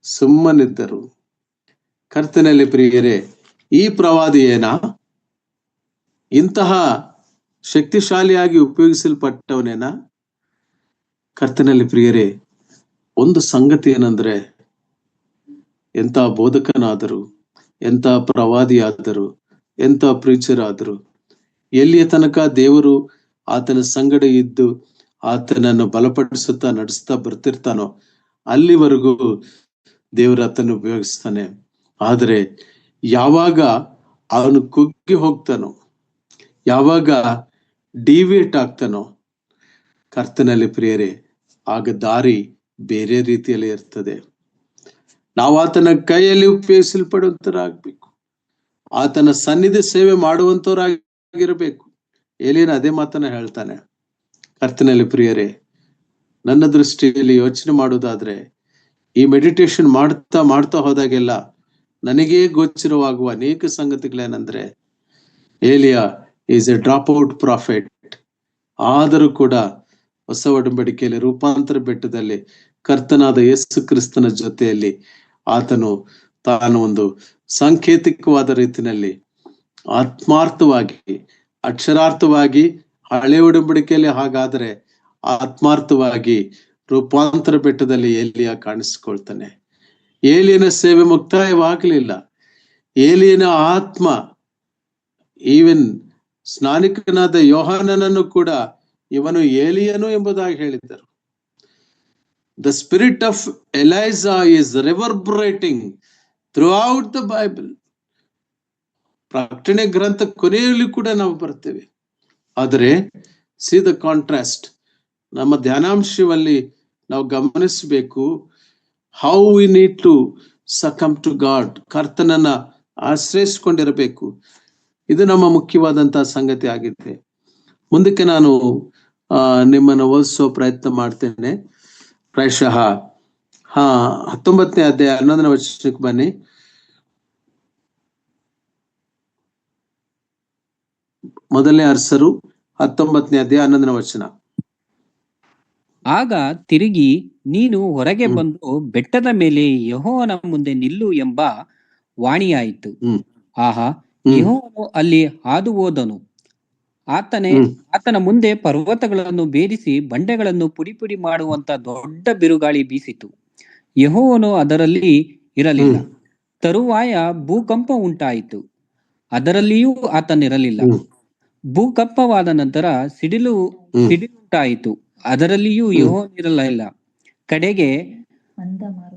ಸುಮ್ಮನಿದ್ದರು. ಕರ್ತನಲ್ಲಿ ಪ್ರಿಯರೇ, ಈ ಪ್ರವಾದಿ ಏನ ಇಂತಹ ಶಕ್ತಿಶಾಲಿಯಾಗಿ ಉಪಯೋಗಿಸಲ್ಪಟ್ಟವನೇನ? ಕರ್ತನಲ್ಲಿ ಪ್ರಿಯರೇ, ಒಂದು ಸಂಗತಿ ಏನಂದ್ರೆ, ಎಂತ ಬೋಧಕನಾದರು, ಎಂತ ಪ್ರವಾದಿಯಾದರು, ಎಂತ ಪ್ರೀಚರ್ ಆದರು, ಎಲ್ಲಿಯ ತನಕ ದೇವರು ಆತನ ಸಂಗಡ ಇದ್ದು ಆತನನ್ನು ಬಲಪಡಿಸುತ್ತಾ ನಡೆಸ್ತಾ ಬರ್ತಿರ್ತಾನೋ ಅಲ್ಲಿವರೆಗೂ ದೇವರು ಆತನ ಉಪಯೋಗಿಸ್ತಾನೆ. ಆದರೆ ಯಾವಾಗ ಅವನು ಕುಗ್ಗಿ ಹೋಗ್ತಾನೋ, ಯಾವಾಗ ಡಿವಿಯೇಟ್ ಆಗ್ತಾನೋ, ಕರ್ತನಲ್ಲಿ ಪ್ರಿಯರೇ, ಆಗ ದಾರಿ ಬೇರೆ ರೀತಿಯಲ್ಲಿ ಇರ್ತದೆ. ನಾವು ಆತನ ಕೈಯಲ್ಲಿ ಉಪಯೋಗಿಸಲ್ಪಡುವಂತರಾಗಬೇಕು, ಆತನ ಸನ್ನಿಧಿ ಸೇವೆ ಮಾಡುವಂತವರಾಗಿರಬೇಕು. ಏಲಿಯನ ಅದೇ ಮಾತನ್ನ ಹೇಳ್ತಾನೆ. ಕರ್ತನಲ್ಲಿ ಪ್ರಿಯರೇ, ನನ್ನ ದೃಷ್ಟಿಯಲ್ಲಿ ಯೋಚನೆ ಮಾಡುವುದಾದ್ರೆ, ಈ ಮೆಡಿಟೇಷನ್ ಮಾಡ್ತಾ ಮಾಡ್ತಾ ಹೋದಾಗೆಲ್ಲ ನನಗೇ ಗೋಚರವಾಗುವ ಅನೇಕ ಸಂಗತಿಗಳೇನಂದ್ರೆ, ಏಲಿಯಾ is a drop out prophet. ಆದರೂ ಕೂಡ ಹೊಸ ಒಡಂಬಡಿಕೆಯಲ್ಲಿ ರೂಪಾಂತರ ಬೆಟ್ಟದಲ್ಲಿ ಕರ್ತನಾದ ಯೇಸು ಕ್ರಿಸ್ತನ ಜೊತೆಯಲ್ಲಿ ಆತನು ತಾನು ಒಂದು ಸಾಂಕೇತಿಕವಾದ ರೀತಿಯಲ್ಲಿ ಆತ್ಮಾರ್ಥವಾಗಿ, ಅಕ್ಷರಾರ್ಥವಾಗಿ, ಹಳೆ ಒಡಂಬಡಿಕೆಯಲ್ಲಿ ಹಾಗಾದರೆ ಆತ್ಮಾರ್ಥವಾಗಿ ರೂಪಾಂತರ ಬೆಟ್ಟದಲ್ಲಿ ಏಲಿಯ ಕಾಣಿಸಿಕೊಳ್ತಾನೆ. ಏಲಿಯನ ಸೇವೆ ಮುಕ್ತಾಯವಾಗಲಿಲ್ಲ. ಏಲಿಯನ ಆತ್ಮ ಈವನ್ ಸ್ನಾನಿಕನಾದ ಯೋಹಾನನನ್ನು ಕೂಡ ಇವನು ಏಲಿಯನು ಎಂಬುದಾಗಿ ಹೇಳಿದ್ದರು. The spirit of Elijah is reverberating throughout the Bible. ಪ್ರಕಟಣೆ ಗ್ರಂಥ ಕೊನೆಯಲ್ಲಿ ಕೂಡ ನಾವು ಬರ್ತೇವೆ. ಆದರೆ ಸಿ ದ ಕಾಂಟ್ರಾಸ್ಟ್, ನಮ್ಮ ಧ್ಯಾನಾಂಶದಲ್ಲಿ ನಾವು ಗಮನಿಸಬೇಕು. How we need to succumb to God. ಕರ್ತನನ್ನ ಆಶ್ರಯಿಸಿಕೊಂಡಿರಬೇಕು. ಇದು ನಮ್ಮ ಮುಖ್ಯವಾದಂತಹ ಸಂಗತಿ ಆಗಿದೆ. ಮುಂದಕ್ಕೆ ನಾನು ನಿಮ್ಮನ್ನು ಓದಿಸುವ ಪ್ರಯತ್ನ ಮಾಡ್ತೇನೆ. ಪ್ರಾಯಶಃ 19ನೇ ಅಧ್ಯಾಯ 11ನೇ ವಚನಕ್ಕೆ ಬನ್ನಿ. ಮೊದಲನೇ ಅರಸರು 19ನೇ ಅಧ್ಯಾಯ 11ನೇ ವಚನ. ಆಗ ತಿರುಗಿ ನೀನು ಹೊರಗೆ ಬಂದು ಬೆಟ್ಟದ ಮೇಲೆ ಯೆಹೋವನ ಮುಂದೆ ನಿಲ್ಲು ಎಂಬ ವಾಣಿಯಾಯಿತು. ಆಹಾ, ಯೆಹೋವನು ಅಲ್ಲಿ ಹಾದು ಹೋದನು. ಆತನ ಮುಂದೆ ಪರ್ವತಗಳನ್ನು ಭೇದಿಸಿ ಬಂಡೆಗಳನ್ನು ಪುಡಿ ಪುಡಿ ಮಾಡುವಂತ ದೊಡ್ಡ ಬಿರುಗಾಳಿ ಬೀಸಿತು. ಯೆಹೋವನು ಅದರಲ್ಲಿ ಇರಲಿಲ್ಲ. ತರುವಾಯ ಭೂಕಂಪ ಉಂಟಾಯಿತು, ಅದರಲ್ಲಿಯೂ ಆತನಿರಲಿಲ್ಲ. ಭೂಕಂಪವಾದ ನಂತರ ಸಿಡಿಲುಂಟಾಯಿತು, ಅದರಲ್ಲಿಯೂ ಯೆಹೋವನಿರಲಿಲ್ಲ. ಕಡೆಗೆ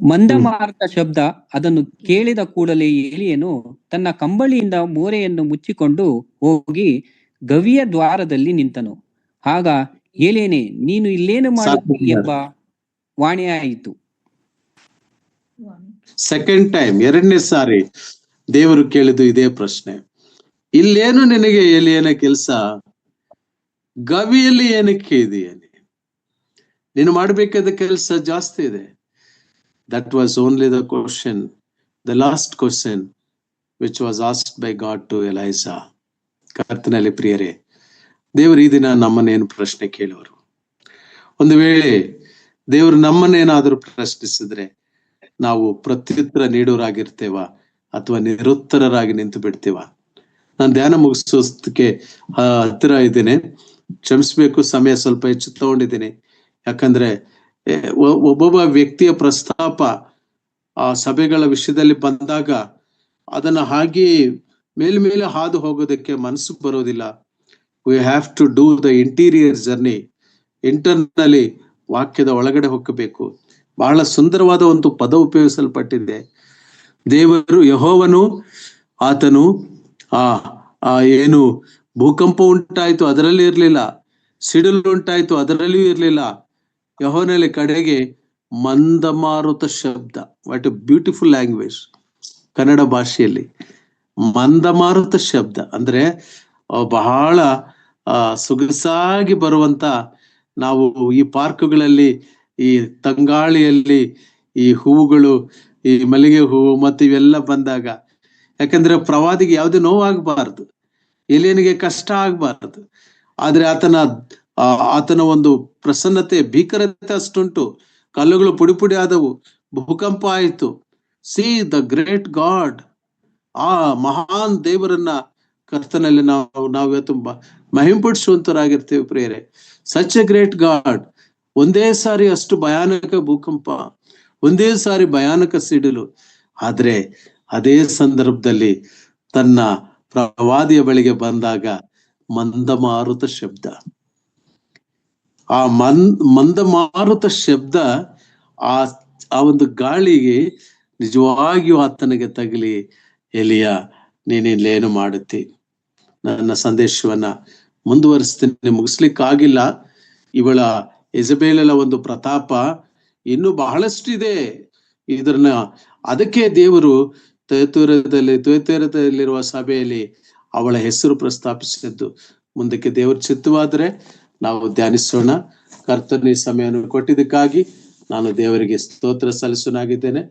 ಮಂದಮಾರುತ ಶಬ್ದ. ಅದನ್ನು ಕೇಳಿದ ಕೂಡಲೇ ಏಲಿಯನು ತನ್ನ ಕಂಬಳಿಯಿಂದ ಮೋರೆಯನ್ನು ಮುಚ್ಚಿಕೊಂಡು ಹೋಗಿ ಗವಿಯ ದ್ವಾರದಲ್ಲಿ ನಿಂತನು. ಆಗ ಏಲಿಯನೇ, ನೀನು ಇಲ್ಲೇನು ಮಾಡುತ್ತೀ ಎಂಬ ವಾಣಿಯಾಯಿತು. ಸೆಕೆಂಡ್ ಟೈಮ್, ಎರಡನೇ ಸಾರಿ ದೇವರು ಕೇಳಿದ್ದು ಇದೇ ಪ್ರಶ್ನೆ. ಇಲ್ಲೇನು ನಿನಗೆ ಏಲಿಯನ ಕೆಲಸ? ಗವಿಯಲ್ಲಿ ಏನಕ್ಕೆ ಇದೆಯಾ? ನೀನು ಮಾಡಬೇಕಾದ ಕೆಲಸ ಜಾಸ್ತಿ ಇದೆ. That was only the question, the last question which was asked by God to Elisha. ಕರ್ತನಲ್ಲಿ ಪ್ರಿಯರೇ, ದೇವರು ಈ ದಿನ ನಮ್ಮನ್ನೇನು ಪ್ರಶ್ನೆ ಕೇಳುವರು? ಒಂದು ವೇಳೆ ದೇವರು ನಮ್ಮನ್ನೇನಾದರೂ ಪ್ರಶ್ನಿಸಿದ್ರೆ ನಾವು ಪ್ರತ್ಯುತ್ತರ ನೀಡೋರಾಗಿರ್ತೇವ ಅಥವಾ ನಿರುತ್ತರರಾಗಿ ನಿಂತು ಬಿಡ್ತೇವ? ನಾನು ಧ್ಯಾನ ಮುಗಿಸೋದಕ್ಕೆ ಹತ್ತಿರ ಇದ್ದೇನೆ, ಕ್ಷಮಿಸ್ಬೇಕು, ಸಮಯ ಸ್ವಲ್ಪ ಹೆಚ್ಚು ತಗೊಂಡಿದ್ದೀನಿ. ಯಾಕಂದ್ರೆ ಒಬ್ಬೊಬ್ಬ ವ್ಯಕ್ತಿಯ ಪ್ರಸ್ತಾಪ ಆ ಸಭೆಗಳ ವಿಷಯದಲ್ಲಿ ಬಂದಾಗ ಅದನ್ನ ಹಾಗೆ ಮೇಲ್ಮೇಲೆ ಹಾದು ಹೋಗೋದಕ್ಕೆ ಮನಸ್ಸು ಬರೋದಿಲ್ಲ. We have to do the interior journey. Internally ವಾಕ್ಯದ ಒಳಗಡೆ ಹೋಗಬೇಕು. ಬಹಳ ಸುಂದರವಾದ ಒಂದು ಪದ ಉಪಯೋಗಿಸಲ್ಪಟ್ಟಿದೆ. ದೇವರು ಯೆಹೋವನು, ಆತನು ಏನು ಭೂಕಂಪ ಉಂಟಾಯ್ತು ಅದರಲ್ಲಿ ಇರ್ಲಿಲ್ಲ, ಸಿಡಿಲು ಉಂಟಾಯ್ತು ಅದರಲ್ಲಿಯೂ ಇರ್ಲಿಲ್ಲ. ಯೆಹೋವನಲ್ಲಿ ಕಡೆಗೆ ಮಂದಮಾರುತ ಶಬ್ದ. What A beautiful language Kannada ಭಾಷೆಯಲ್ಲಿ. ಮಂದಮಾರುತ ಶಬ್ದ ಅಂದ್ರೆ ಬಹಳ ಸೊಗಸಾಗಿ ಬರುವಂತ, ನಾವು ಈ ಪಾರ್ಕ್ಗಳಲ್ಲಿ, ಈ ತಂಗಾಳಿಯಲ್ಲಿ ಈ ಹೂವುಗಳು, ಈ ಮಲ್ಲಿಗೆ ಹೂವು ಮತ್ತು ಇವೆಲ್ಲ ಬಂದಾಗ, ಯಾಕಂದ್ರೆ ಪ್ರವಾದಿಗೆ ಯಾವುದೇ ನೋವಾಗಬಾರದು, ಎಲಿಯನಿಗೆ ಕಷ್ಟ ಆಗ್ಬಾರದು. ಆದ್ರೆ ಆತನ ಒಂದು ಪ್ರಸನ್ನತೆ, ಭೀಕರತೆ ಅಷ್ಟುಂಟು. ಕಲ್ಲುಗಳು ಪುಡಿ ಪುಡಿ ಆದವು, ಭೂಕಂಪ ಆಯಿತು. ಸಿ ದ ಗ್ರೇಟ್ ಗಾಡ್, ಆ ಮಹಾನ್ ದೇವರನ್ನ ಕರ್ತನಲ್ಲಿ ನಾವು ಇವತ್ತು ಮಹಿಂಪಡಿಸುವಂತರಾಗಿರ್ತೀವಿ ಪ್ರಿಯರೇ. Such A great god. ಒಂದೇ ಸಾರಿ ಅಷ್ಟು ಭಯಾನಕ ಭೂಕಂಪ, ಒಂದೇ ಸಾರಿ ಭಯಾನಕ ಸಿಡಿಲು. ಆದ್ರೆ ಅದೇ ಸಂದರ್ಭದಲ್ಲಿ ತನ್ನ ಪ್ರವಾದಿಯ ಬಳಿಗೆ ಬಂದಾಗ ಮಂದಮಾರುತ ಶಬ್ದ, ಆ ಮಂದಮಾರುತ ಶಬ್ದ ಆ ಒಂದು ಗಾಳಿಗೆ ನಿಜವಾಗಿಯೂ ಆತನಿಗೆ ತಗಲಿ, ಎಲಿಯ ನೀನಿಲ್ಲೇನು ಮಾಡುತ್ತಿ. ನನ್ನ ಸಂದೇಶವನ್ನ ಮುಂದುವರಿಸ್ತೀನಿ, ಮುಗಿಸ್ಲಿಕ್ಕಾಗಿಲ್ಲ. ಇವಳ ಯೆಜಬೇಲಳ ಒಂದು ಪ್ರತಾಪ ಇನ್ನೂ ಬಹಳಷ್ಟಿದೆ. ಇದನ್ನ ಅದಕ್ಕೆ ದೇವರು ತುಯತೈರದಲ್ಲಿರುವ ಸಭೆಯಲ್ಲಿ ಅವಳ ಹೆಸರು ಪ್ರಸ್ತಾಪಿಸಿದ್ದು. ಮುಂದಕ್ಕೆ ದೇವರ ಚಿತ್ತವಾದರೆ ನಾವು ಧ್ಯಾನಿಸೋಣ. ಕರ್ತನ ಈ ಸಮಯವನ್ನು ಕೊಟ್ಟಿದ್ದಕ್ಕಾಗಿ ನಾನು ದೇವರಿಗೆ ಸ್ತೋತ್ರ ಸಲ್ಲಿಸನಾಗಿದ್ದೇನೆ.